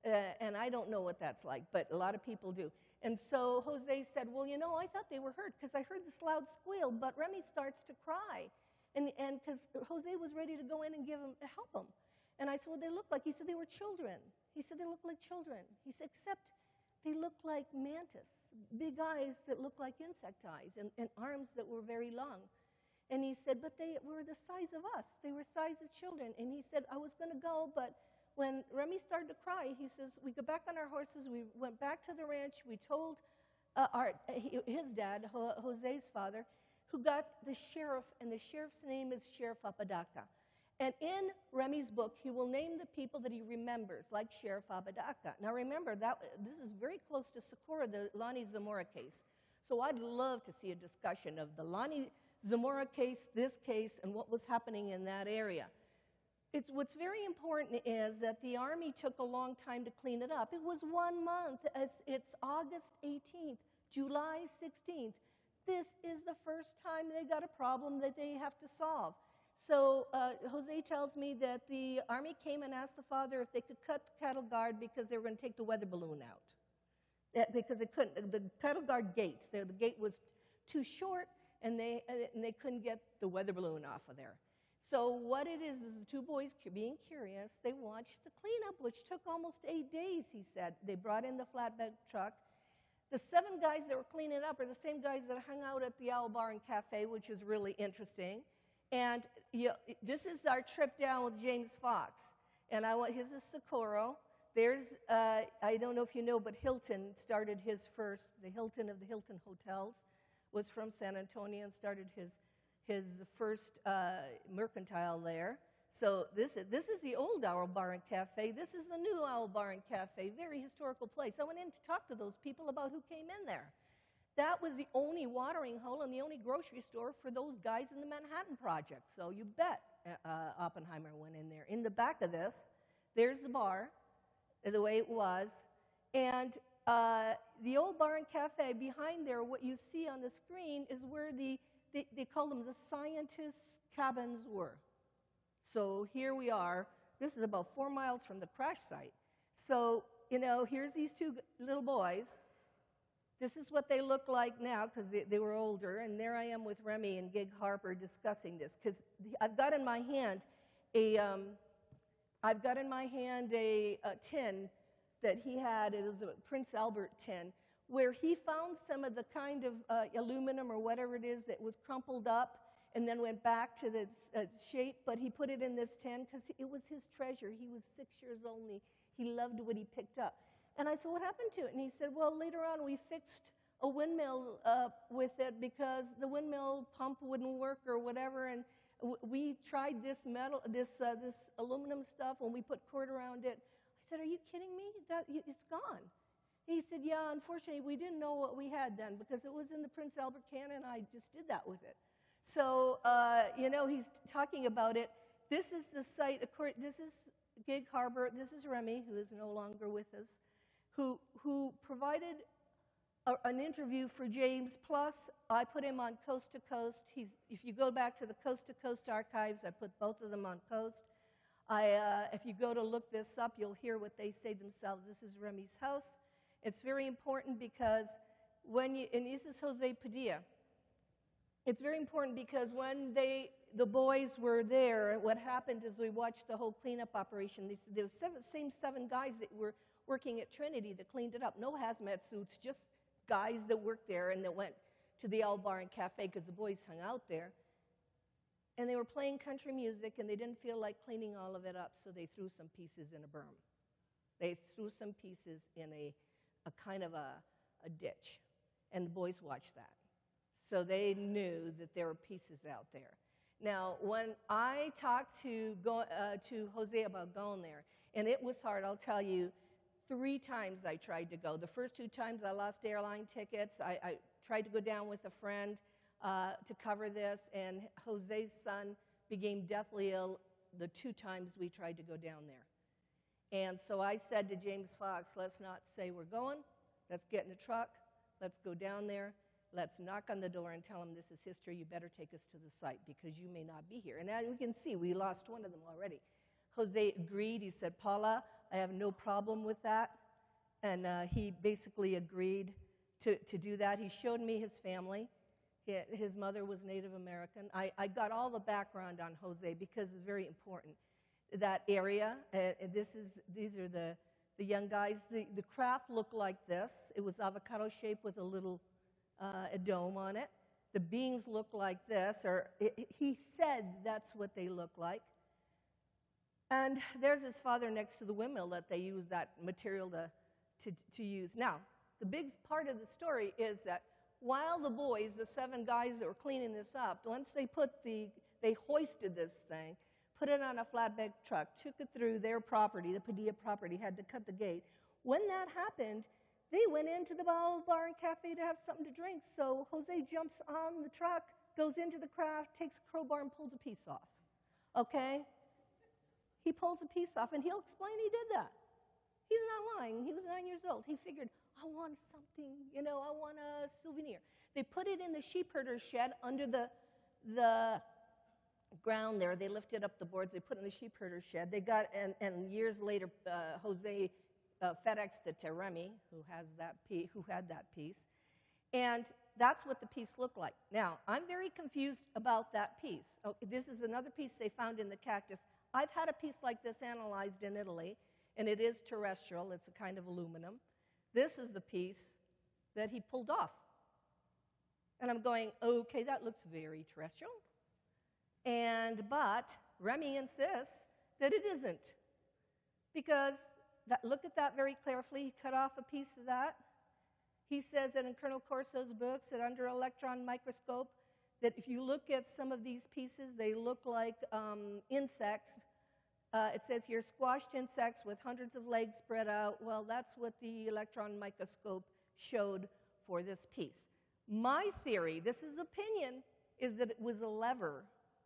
And I don't know what that's like, but a lot of people do. And so Jose said, I thought they were hurt because I heard this loud squeal, but Remy starts to cry. And because Jose was ready to go in and help him. And I said, what they look like? He said, they were children. He said, they look like children. He said, except they look like mantis, big eyes that look like insect eyes, and arms that were very long. And he said, but they were the size of us. They were size of children. And he said, I was going to go, but when Remy started to cry, he says, we got back on our horses, we went back to the ranch, we told his dad, Jose's father, who got the sheriff, and the sheriff's name is Sheriff Apodaca. And in Remy's book, he will name the people that he remembers, like Sheriff Apodaca. Now remember, this is very close to Socorro, the Lonnie Zamora case. So I'd love to see a discussion of the Lonnie Zamora case, this case, and what was happening in that area. What's very important is that the Army took a long time to clean it up. It was 1 month. It's August 18th, July 16th. This is the first time they got a problem that they have to solve. So Jose tells me that the Army came and asked the father if they could cut the cattle guard because they were going to take the weather balloon out. Because they couldn't, the cattle guard gate, the gate was too short, and they couldn't get the weather balloon off of there. So what it is the two boys being curious, they watched the cleanup, which took almost 8 days, he said. They brought in the flatbed truck. The 7 guys that were cleaning up are the same guys that hung out at the Owl Bar and Cafe, which is really interesting. And this is our trip down with James Fox. And his is Socorro. There's, I don't know if you know, but Hilton started his first, the Hilton of the Hilton Hotels was from San Antonio and started his first mercantile there. So this is the old Owl Bar and Cafe. This is the new Owl Bar and Cafe, very historical place. I went in to talk to those people about who came in there. That was the only watering hole and the only grocery store for those guys in the Manhattan Project. So you bet Oppenheimer went in there. In the back of this, there's the bar, the way it was. And the old bar and cafe behind there, what you see on the screen is where they call them the scientists' cabins were. So here we are. This is about 4 miles from the crash site. So, here's these 2 little boys. This is what they look like now because they were older. And there I am with Remy and Gig Harper discussing this because I've got in my hand a tin that he had. It was a Prince Albert tin where he found some of the kind of aluminum or whatever it is that was crumpled up and then went back to the shape, but he put it in this tin because it was his treasure. He was 6 years old, and he loved what he picked up. And I said, what happened to it? And he said, well, later on we fixed a windmill with it because the windmill pump wouldn't work or whatever, and we tried this aluminum stuff, and we put cord around it. I said, are you kidding me? It's gone. He said, yeah, unfortunately, we didn't know what we had then because it was in the Prince Albert can, and I just did that with it. So, he's talking about it. This is the site. This is Gig Harbor. This is Remy, who is no longer with us, who provided an interview for James. Plus, I put him on Coast to Coast. If you go back to the Coast to Coast archives, I put both of them on Coast. If you go to look this up, you'll hear what they say themselves. This is Remy's house. It's very important because and this is Jose Padilla. It's very important because when the boys were there, what happened is we watched the whole cleanup operation. There were same seven guys that were working at Trinity that cleaned it up. No hazmat suits, just guys that worked there and that went to the L Bar and Cafe because the boys hung out there. And they were playing country music, and they didn't feel like cleaning all of it up, so they threw some pieces in a berm. They threw some pieces in a kind of a ditch, and the boys watched that. So they knew that there were pieces out there. Now, when I talked to Jose about going there, and it was hard, I'll tell you, 3 times I tried to go. The first 2 times I lost airline tickets. I tried to go down with a friend to cover this, and Jose's son became deathly ill the 2 times we tried to go down there. And so I said to James Fox, let's not say we're going. Let's get in the truck. Let's go down there. Let's knock on the door and tell them this is history. You better take us to the site because you may not be here. And as we can see, we lost one of them already. Jose agreed. He said, Paula, I have no problem with that. And he basically agreed to do that. He showed me his family. His mother was Native American. I got all the background on Jose because it's very important. That area, these are the young guys. The craft looked like this. It was avocado shaped with a little a dome on it. The beings look like this, or he said that's what they look like. And there's his father next to the windmill that they use that material to use. Now, the big part of the story is that while the boys, the 7 guys that were cleaning this up, once they hoisted this thing, put it on a flatbed truck, took it through their property, the Padilla property, had to cut the gate. When that happened, they went into the Bar and Cafe to have something to drink. So Jose jumps on the truck, goes into the craft, takes a crowbar and pulls a piece off. Okay? He pulls a piece off, and he'll explain he did that. He's not lying. He was 9 years old. He figured, I want something, I want a souvenir. They put it in the sheep herder's shed under the ground there. They lifted up the boards. They put it in the sheep herder's shed. They got, and years later, Jose FedExed it to Remy, who had that piece. And that's what the piece looked like. Now, I'm very confused about that piece. Oh, this is another piece they found in the cactus. I've had a piece like this analyzed in Italy, and it is terrestrial. It's a kind of aluminum. This is the piece that he pulled off. And I'm going, okay, that looks very terrestrial. But Remy insists that it isn't. Because look at that very carefully. He cut off a piece of that. He says that in Colonel Corso's books that under electron microscope, that if you look at some of these pieces, they look like insects. It says here, squashed insects with hundreds of legs spread out. Well, that's what the electron microscope showed for this piece. My theory, this is opinion, is that it was a lever,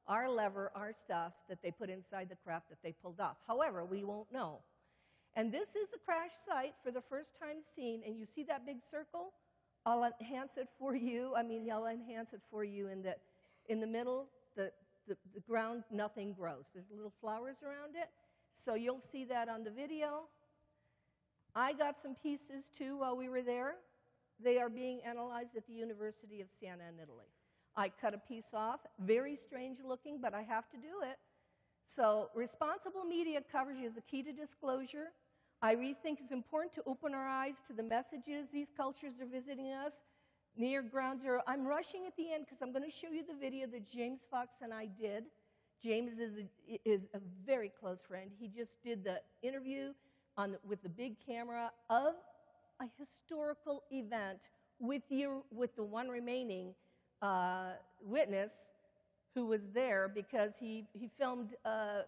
our stuff, that they put inside the craft that they pulled off. However, we won't know. And this is the crash site for the first time seen, and you see that big circle? I'll enhance it for you. I'll enhance it for you in the middle, the ground, nothing grows. There's little flowers around it. So you'll see that on the video. I got some pieces, too, while we were there. They are being analyzed at the University of Siena in Italy. I cut a piece off. Very strange looking, but I have to do it. So responsible media coverage is the key to disclosure. I really think it's important to open our eyes to the messages these cultures are visiting us near ground zero. I'm rushing at the end because I'm going to show you the video that James Fox and I did. James is a very close friend. He just did the interview with the big camera of a historical event with the one remaining witness who was there because he filmed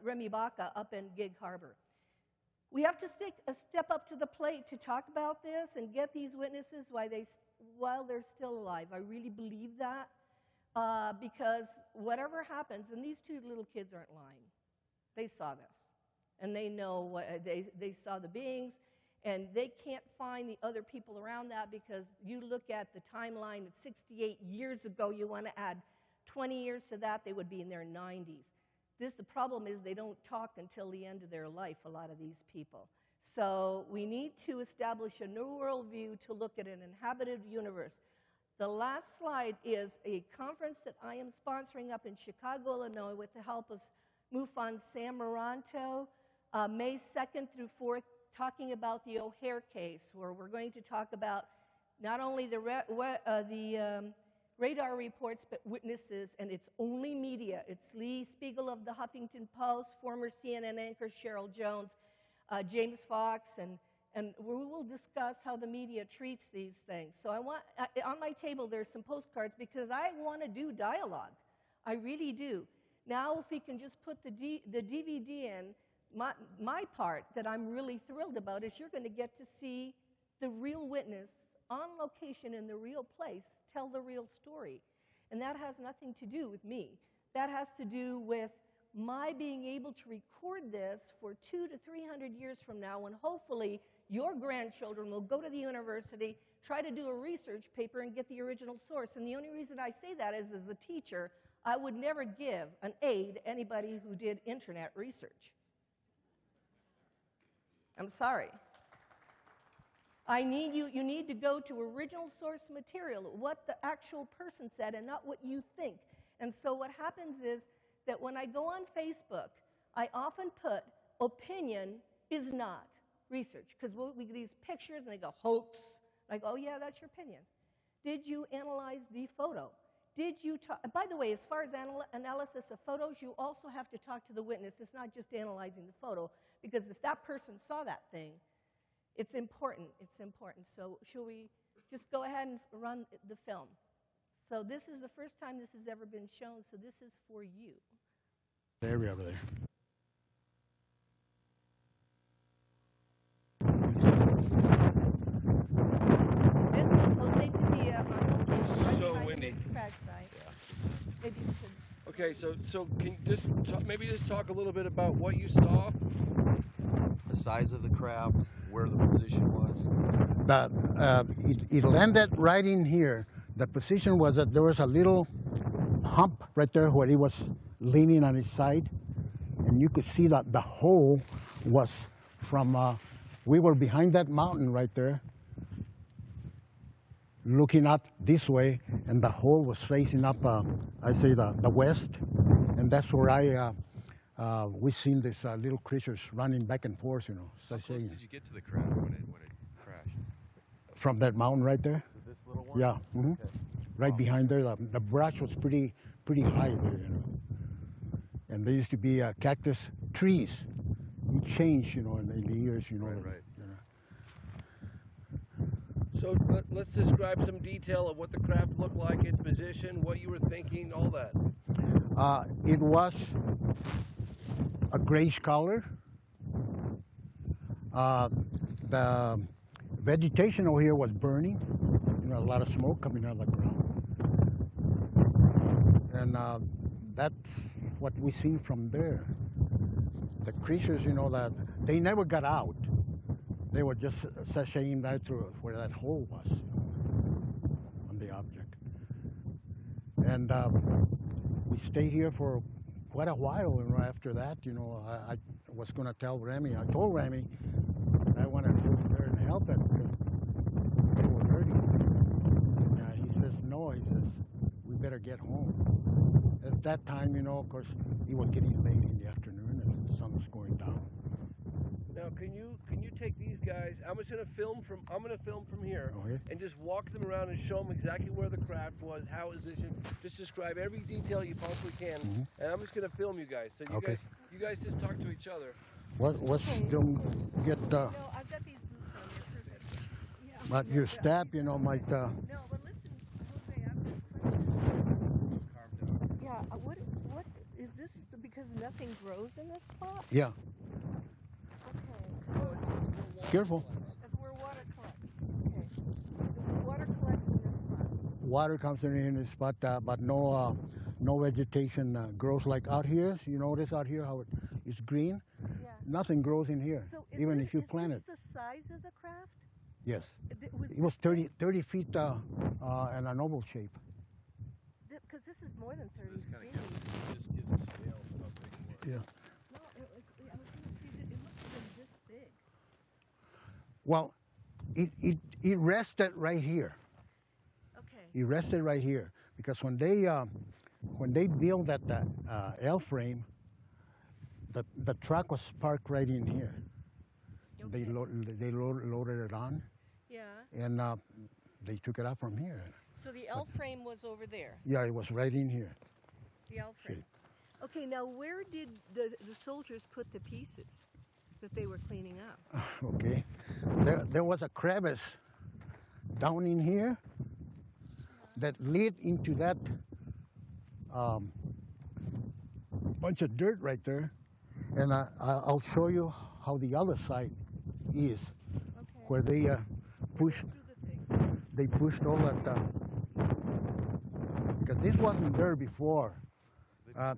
Remy Baca up in Gig Harbor. We have to step up to the plate to talk about this and get these witnesses while they're still alive. I really believe that because whatever happens, and these 2 little kids aren't lying. They saw this, and they know they saw the beings, and they can't find the other people around that because you look at the timeline at 68 years ago, you want to add 20 years to that, they would be in their 90s. The problem is they don't talk until the end of their life, a lot of these people. So we need to establish a new worldview to look at an inhabited universe. The last slide is a conference that I am sponsoring up in Chicago, Illinois, with the help of MUFON Sam Moranto, May 2nd through 4th, talking about the O'Hare case, where we're going to talk about not only the radar reports, but witnesses, and it's only media. It's Lee Spiegel of the Huffington Post, former CNN anchor Cheryl Jones, James Fox, and we will discuss how the media treats these things. So I want, on my table there's some postcards because I want to do dialogue. I really do. Now if we can just put the DVD in, my part that I'm really thrilled about is you're going to get to see the real witness on location in the real place tell the real story. And that has nothing to do with me. That has to do with my being able to record this for 200 to 300 years from now, when hopefully your grandchildren will go to the university, try to do a research paper and get the original source. And the only reason I say that is, as a teacher, I would never give an A to anybody who did internet research. I'm sorry. You need to go to original source material, what the actual person said and not what you think. And so what happens is that when I go on Facebook, I often put opinion is not research, because we get these pictures and they go hoax. I go, oh yeah, that's your opinion. Did you analyze the photo? Did you talk? By the way, as far as analysis of photos, you also have to talk to the witness. It's not just analyzing the photo, because if that person saw that thing, it's important. It's important. So should we just go ahead and run the film? So this is the first time this has ever been shown, so this is for you. The area over there. So windy. Maybe you should. Okay, so can you just maybe just talk a little bit about what you saw? The size of the craft, where the position was. But it landed right in here. The position was that there was a little hump right there where it was leaning on its side, and you could see that the hole was from, we were behind that mountain right there, looking up this way, and the hole was facing up, I say the west, and that's where we seen these little creatures running back and forth, you know. How close did you get to the craft when it crashed? From that mountain right there? Is it this little one? Yeah. Mm-hmm. Okay. Right behind there, the brush was pretty high there, you know. And there used to be cactus trees. It changed, you know, in the years, you know. Right. You know. So let's describe some detail of what the craft looked like, its position, what you were thinking, all that. It was a grayish color. The vegetation over here was burning. You know, a lot of smoke coming out of the ground. And that's what we seen from there. The creatures, you know, that they never got out. They were just sashaying right through where that hole was, you know, on the object. And we stayed here for quite a while, and after that, you know, I was going to tell Remy. I told Remy I wanted to go there and help him because they were hurting. And he says, no, he says, we better get home. At that time, you know, of course, it was getting late in the afternoon and the sun was going down. Now, can you take these guys? I'm going to film from here, Okay. and just walk them around and show them exactly where the craft was, how it was positioned. Just describe every detail you possibly can, and I'm just going to film you guys. So you guys just talk to each other. What's them get? No, I've got these boots on. They're perfect. Yeah. But your stab, you know, might. No, but listen, Jose, I've got yeah. What is this? Because nothing grows in this spot. Yeah. Okay. So it's Careful. That's where water collects. Okay. The water collects in this spot. Water comes in this spot, but no vegetation grows like out here. You notice out here how it's green? Yeah. Nothing grows in here, So even if you plant it. Is this the size of the craft? Yes. Was It was 30 feet and an oval shape. Because this is more than 30 This kind feet. of just gives a scale of how big it was. Yeah. No, I was going to see that it must have been this big. Well, it rested right here. Okay. It rested right here because when they built that L-frame, the truck was parked right in here. Okay. They loaded it on, Yeah. and they took it up from here. So the L frame was over there. Yeah, it was right in here. The L frame. Okay, now where did the soldiers put the pieces that they were cleaning up? Okay, there was a crevice down in here that led into that bunch of dirt right there, and I'll show you how the other side is, Okay. where they pushed. Do the thing. They pushed all that because this wasn't there before.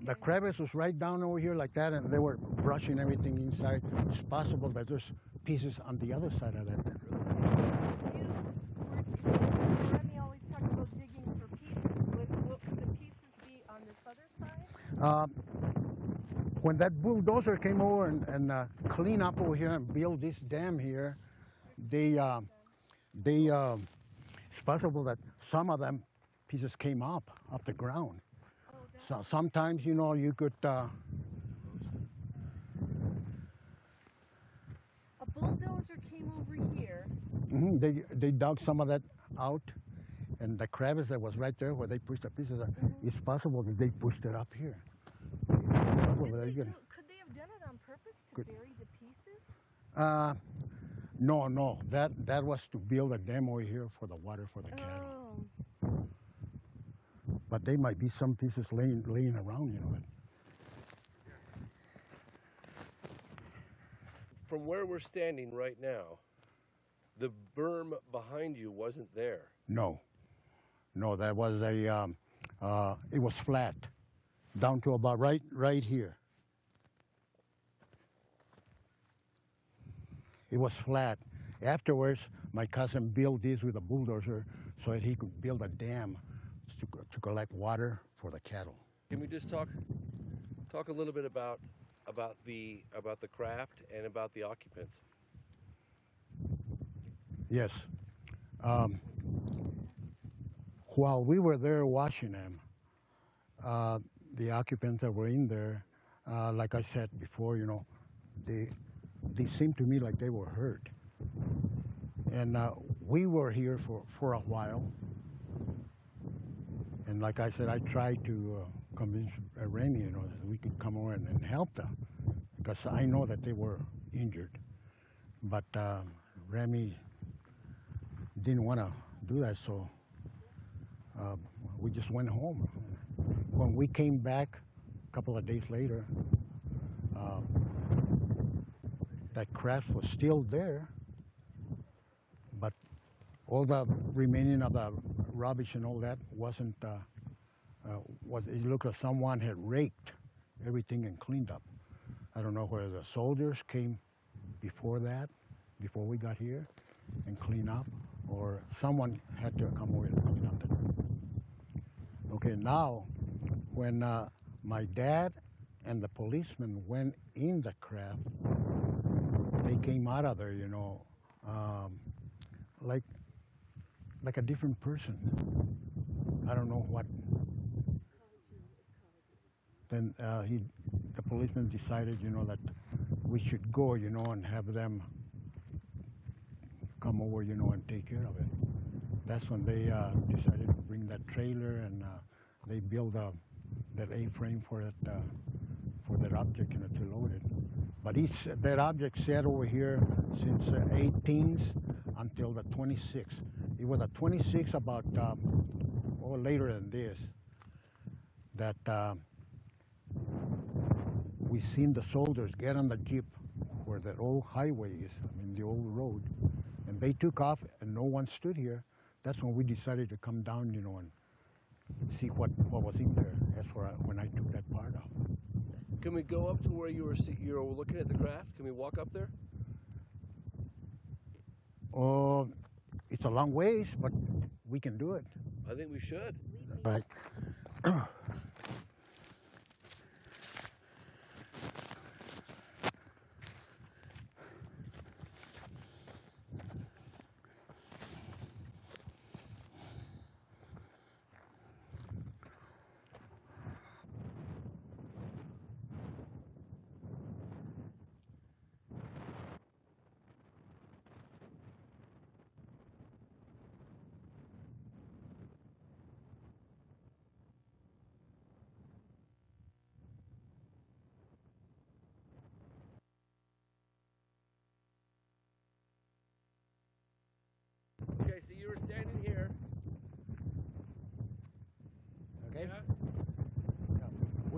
The crevice was right down over here like that, and they were brushing everything inside. It's possible that there's pieces on the other side of that. Remy always talks about digging for pieces. Would the pieces be on this other side? When that bulldozer came over and cleaned up over here and built this dam here, it's possible that some of them pieces came up the ground. So sometimes, you know, you could. A bulldozer came over here. They dug some of that out, and the crevice that was right there where they pushed the pieces, it's possible that they pushed it up here. Could they have done it on purpose to bury the pieces? No. That was to build a dam over here for the water for the cattle. Oh. But there might be some pieces laying around, you know. From where we're standing right now, the berm behind you wasn't there. No, that was it was flat, down to about right here. It was flat. Afterwards, my cousin built this with a bulldozer so that he could build a dam to collect water for the cattle. Can we just talk a little bit about the craft and about the occupants? Yes. While we were there watching them, the occupants that were in there, like I said before, you know, they seemed to me like they were hurt. And we were here for a while. And like I said, I tried to convince Remy, you know, that we could come over and help them, because I know that they were injured. But Remy didn't want to do that, so we just went home. When we came back a couple of days later, that craft was still there, but all the remaining of the rubbish and all that wasn't, it looked like someone had raked everything and cleaned up. I don't know whether the soldiers came before that, before we got here, and clean up, or someone had to come over and clean up the. Okay, now, when my dad and the policeman went in the craft, they came out of there, you know, like a different person. I don't know what. Then the policeman decided, you know, that we should go, you know, and have them come over, you know, and take care of it. That's when they decided to bring that trailer, and they built that A-frame for that object, you know, to load it. But that object sat over here since 18th until the 26th. It was the 26th, about or later than this, that we seen the soldiers get on the jeep where that old highway is, I mean the old road, and they took off and no one stood here. That's when we decided to come down, you know, and see what was in there. That's when I took that part off. Can we go up to where you were looking at the craft? Can we walk up there? Oh, it's a long ways, but we can do it. I think we should. But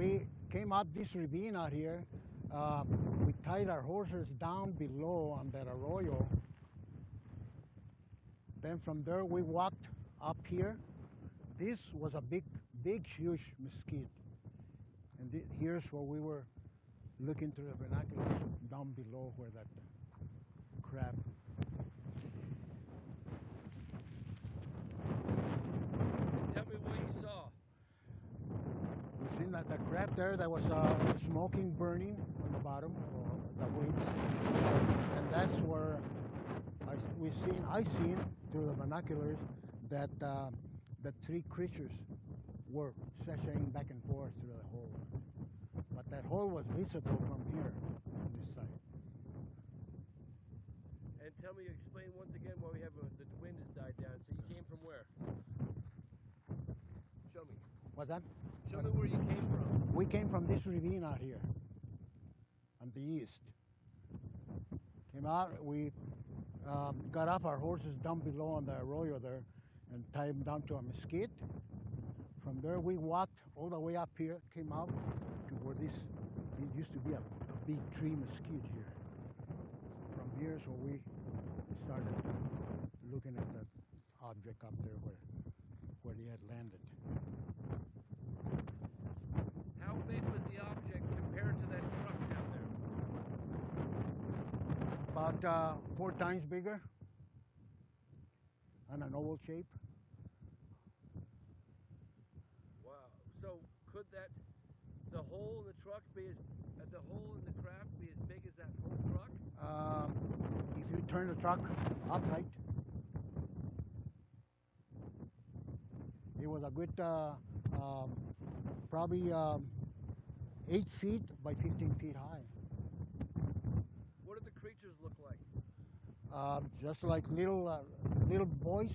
we came up this ravine out here. We tied our horses down below on that arroyo. Then from there we walked up here. This was a big, huge mesquite. And here's where we were looking through the binoculars down below where that crab. Tell me what you saw. We seen that the crab there that was smoking, burning on the bottom of the weeds. And that's where I seen through the binoculars that the three creatures were sashaying back and forth through the hole. But that hole was visible from here, on this side. And tell me, explain once again why we have the wind has died down. So you came from where? Show me. What's that? Show me where you came from. We came from this ravine out here, on the east. Came out, we got off our horses down below on the arroyo there and tied them down to a mesquite. From there we walked all the way up here, came out to where there used to be a big tree mesquite here. From here is where we started looking at that object up there where he had landed. How big was the object compared to that truck down there? About 4 times bigger and an oval shape. Wow. So could the hole in the truck the hole in the craft be as big as that whole truck? If you turn the truck upright, it was a good probably 8 feet by 15 feet high. What did the creatures look like? Just like little boys.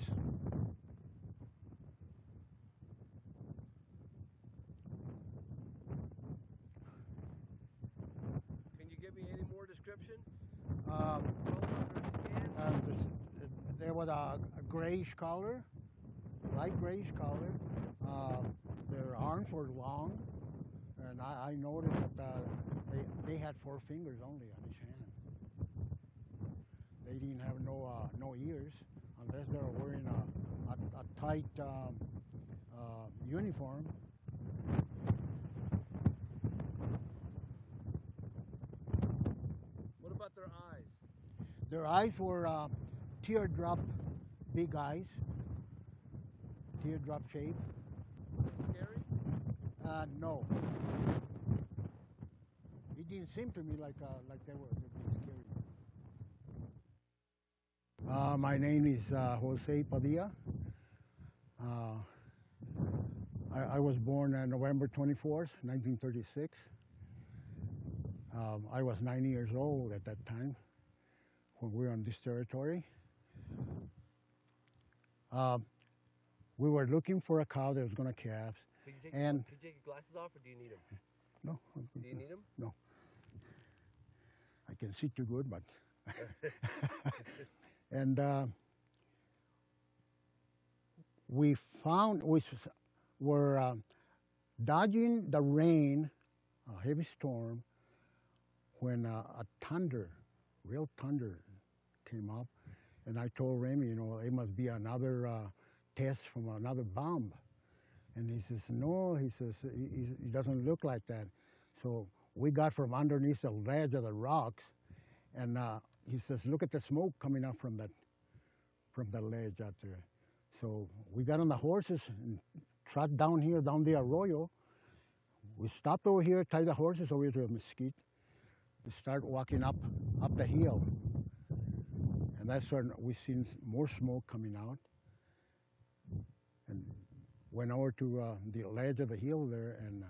Can you give me any more description? There was a grayish color, light grayish color. Their arms were long, and I noticed that they had 4 fingers only on each hand. They didn't have no ears, unless they were wearing a tight uniform. What about their eyes? Their eyes were teardrop, big eyes, teardrop shape. Were they scary? No. It didn't seem to me like they were scary. My name is Jose Padilla. I was born on November 24th, 1936. I was 9 years old at that time when we were on this territory. We were looking for a cow that was going to calve. Could you take your glasses off, or do you need them? No. Do you need them? No. I can see too good, but. And we were dodging the rain, a heavy storm, when a real thunder came up. And I told Remy, it must be another test from another bomb. And he says, no, he says, it doesn't look like that. So we got from underneath the ledge of the rocks, and he says, look at the smoke coming up from the ledge out there. So we got on the horses and trot down the arroyo. We stopped over here, tied the horses over to a mesquite. We start walking up the hill. And that's when we seen more smoke coming out. And went over to the ledge of the hill there, and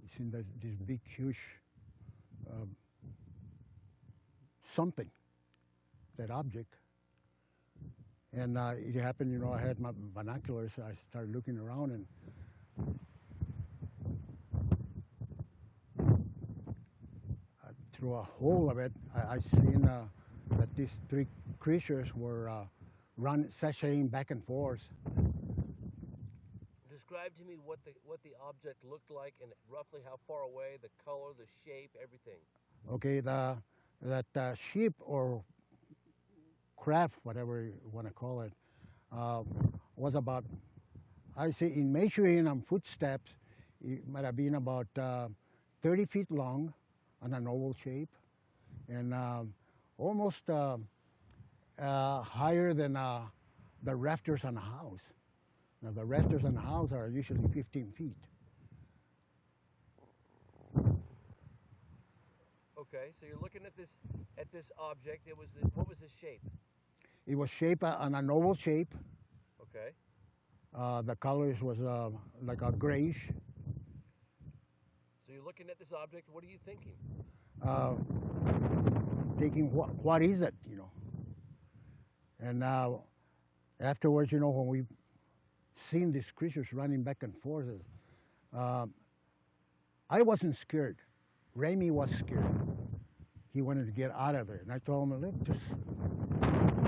we seen this big, huge something, that object. And it happened, I had my binoculars, so I started looking around, and through a hole of it, I seen that these 3 creatures were sashaying back and forth. describe to me what the object looked like and roughly how far away, the color, the shape, everything. Okay, that ship or craft, whatever you want to call it, was about, I say, in measuring on footsteps, it might have been about 30 feet long on an oval shape, and almost higher than the rafters on a house. Now, the rafters on a house are usually 15 feet. Okay, so you're looking at this object. What was the shape? It was shaped on an oval shape. Okay. The colors was like a grayish. So you're looking at this object. What are you thinking? Thinking, what is it, you know? And afterwards, you know, when we seen these creatures running back and forth, I wasn't scared. Remy was scared. He wanted to get out of there, and I told him, "Look, just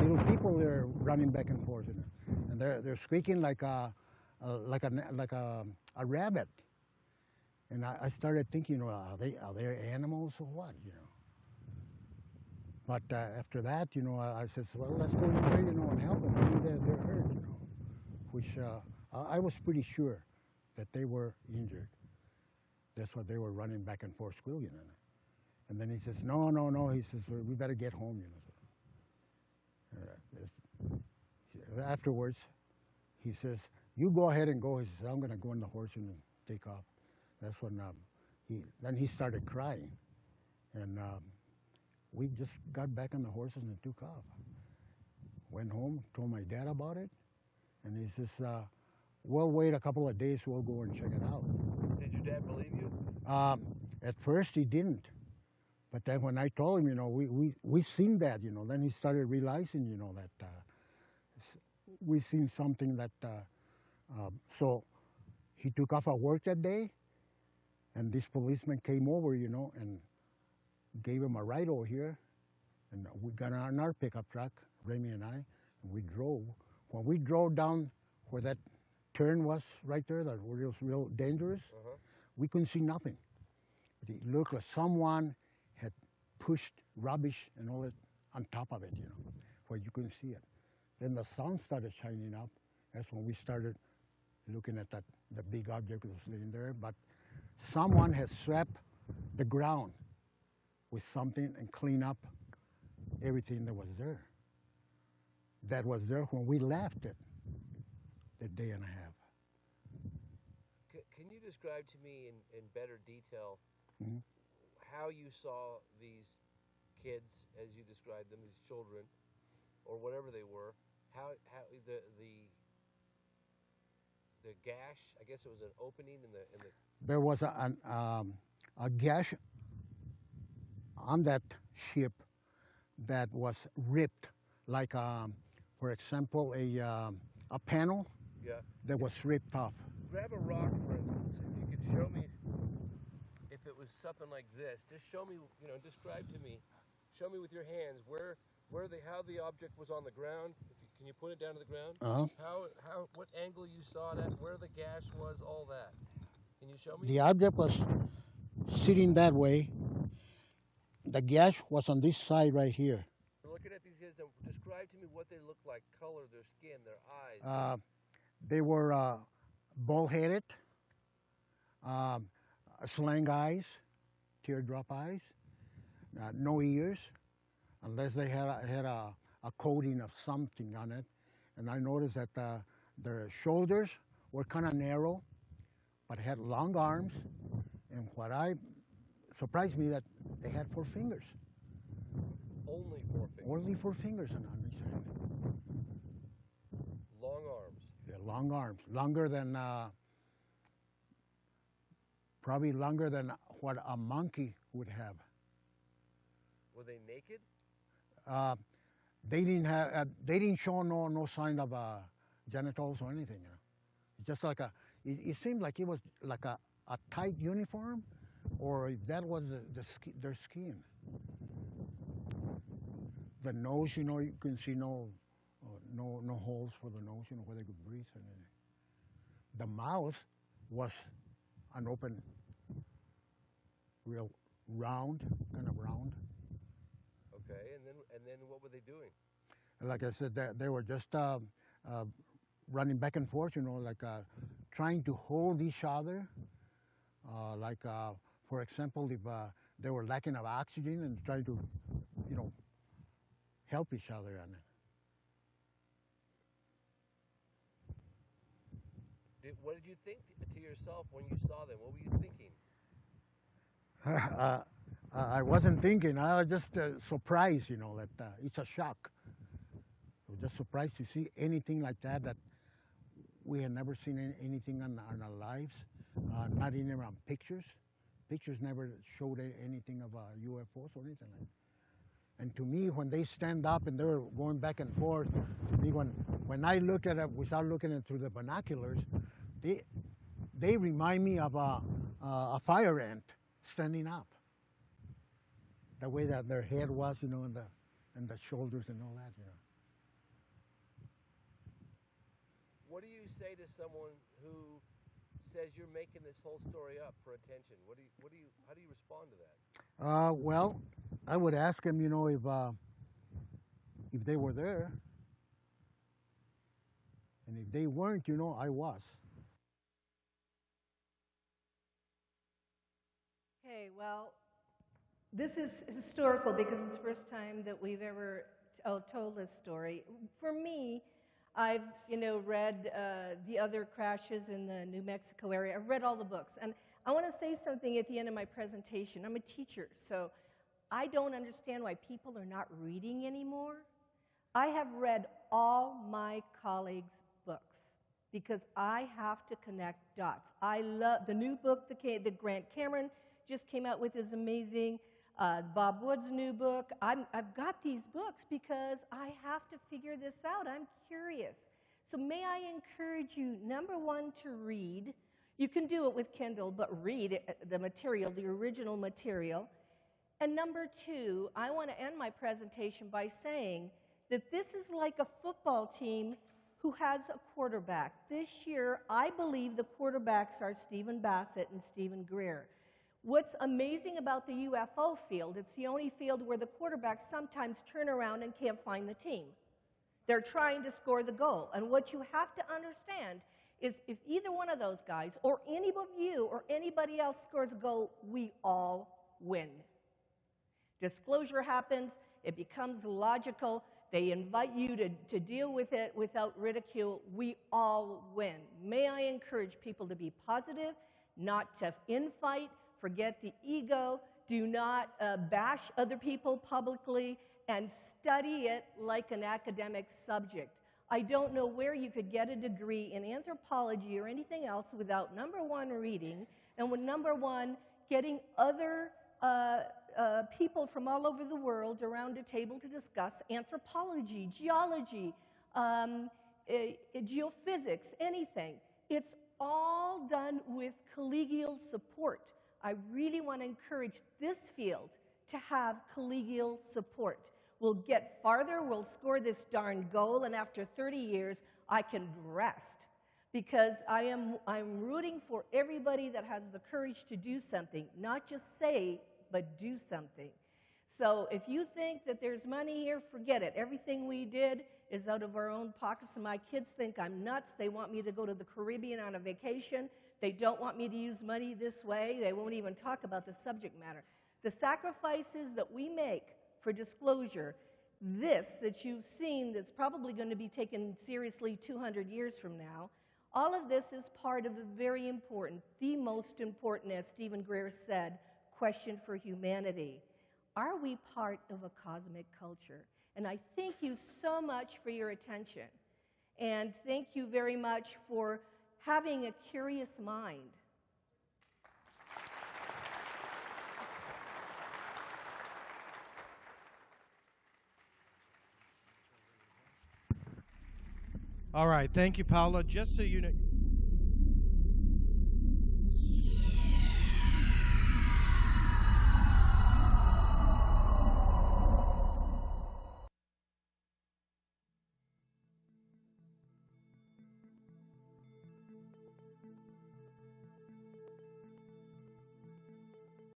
little people there running back and forth, and they're squeaking like a rabbit." And I started thinking, well, are they animals or what, you know? But after that, you know, I said, well, let's go in there, you know, and help them. Maybe they're hurt, you know. Which I was pretty sure that they were injured. That's why they were running back and forth squealing. And then he says, no. He says, well, we better get home, you know. Afterwards, he says, you go ahead and go. He says, I'm going to go on the horse and take off. That's when then he started crying. And we just got back on the horses and took off. Went home, told my dad about it. And he says, we'll wait a couple of days, we'll go and check it out. Did your dad believe you? At first he didn't. But then when I told him, you know, we seen that, you know, then he started realizing, you know, that we seen something that, so he took off at work that day, and this policeman came over, you know, and gave him a ride over here, and we got on our pickup truck, Remy and I, and we drove. When we drove down where that turn was right there, that was real dangerous, we couldn't see nothing. But it looked like someone had pushed rubbish and all that on top of it, you know, where you couldn't see it. Then the sun started shining up. That's when we started looking at the big object that was laying there. But someone had swept the ground with something and cleaned up everything that was there. That was there when we left it, the day and a half. Can you describe to me in better detail how you saw these kids, as you described them, these children, or whatever they were, how the gash, I guess it was an opening in the... There was a gash on that ship that was ripped, like, for example, a panel that was ripped off. Grab a rock, for instance, if you could show me, if it was something like this, just show me, you know, describe to me, show me with your hands how the object was on the ground. Can you put it down to the ground? What angle you saw it at, where the gash was, all that. Can you show me? The object was sitting that way. The gash was on this side right here. We're looking at these guys. Describe to me what they look like, color, their skin, their eyes. They were bull-headed, slang eyes, teardrop eyes, no ears, unless they had a coating of something on it. And I noticed that their shoulders were kind of narrow, but had long arms. And what surprised me that they had 4 fingers. Only 4 fingers? Only 4 fingers on each hand. Long arms? Yeah, long arms. Longer than, probably longer than what a monkey would have. Were they naked? They didn't show no sign of genitals or anything, you know. It's just like it seemed like it was like a tight uniform, or if that was their skin. The nose, you know, you can see no holes for the nose, you know, where they could breathe or anything. The mouth was an open, real round, kind of round. Okay, and then what were they doing? Like I said, they were just running back and forth, like trying to hold each other. For example, if they were lacking of oxygen and trying to, help each other. What did you think to yourself when you saw them? What were you thinking? I wasn't thinking. I was just surprised, that it's a shock. I was just surprised to see anything like that we had never seen anything on our lives, not even on pictures. Pictures never showed anything of UFOs or anything like that. And to me, when they stand up and they're going back and forth, to me, when I look at it without looking at it through the binoculars, they remind me of a fire ant standing up. The way that their head was, and the shoulders and all that, What do you say to someone who says you're making this whole story up for attention? How do you respond to that? Well, I would ask them, if they were there, and if they weren't, I was. Okay, well, this is historical because it's the first time that we've ever told this story. For me, I've, read the other crashes in the New Mexico area. I've read all the books. And I want to say something at the end of my presentation. I'm a teacher, so I don't understand why people are not reading anymore. I have read all my colleagues' books because I have to connect dots. I love the new book that Grant Cameron just came out with is amazing. Bob Wood's new book. I've got these books because I have to figure this out. I'm curious. So may I encourage you, number one, to read. You can do it with Kindle, but read the material, the original material. And number two, I want to end my presentation by saying that this is like a football team who has a quarterback. This year, I believe the quarterbacks are Stephen Bassett and Stephen Greer. What's amazing about the UFO field, it's the only field where the quarterbacks sometimes turn around and can't find the team. They're trying to score the goal. And what you have to understand is if either one of those guys or any of you or anybody else scores a goal, we all win. Disclosure happens. It becomes logical. They invite you to deal with it without ridicule. We all win. May I encourage people to be positive, not to infight, forget the ego, do not bash other people publicly, and study it like an academic subject. I don't know where you could get a degree in anthropology or anything else without, number one, reading, and with number one, getting other people from all over the world around a table to discuss anthropology, geology, geophysics, anything. It's all done with collegial support. I really want to encourage this field to have collegial support. We'll get farther, we'll score this darn goal, and after 30 years, I can rest. Because I'm rooting for everybody that has the courage to do something, not just say, but do something. So if you think that there's money here, forget it. Everything we did is out of our own pockets, and my kids think I'm nuts. They want me to go to the Caribbean on a vacation. They don't want me to use money this way. They won't even talk about the subject matter. The sacrifices that we make for disclosure, this that you've seen that's probably going to be taken seriously 200 years from now, all of this is part of a very important, the most important, as Stephen Greer said, question for humanity. Are we part of a cosmic culture? And I thank you so much for your attention. And thank you very much for having a curious mind. All right, thank you, Paola. Just so you know.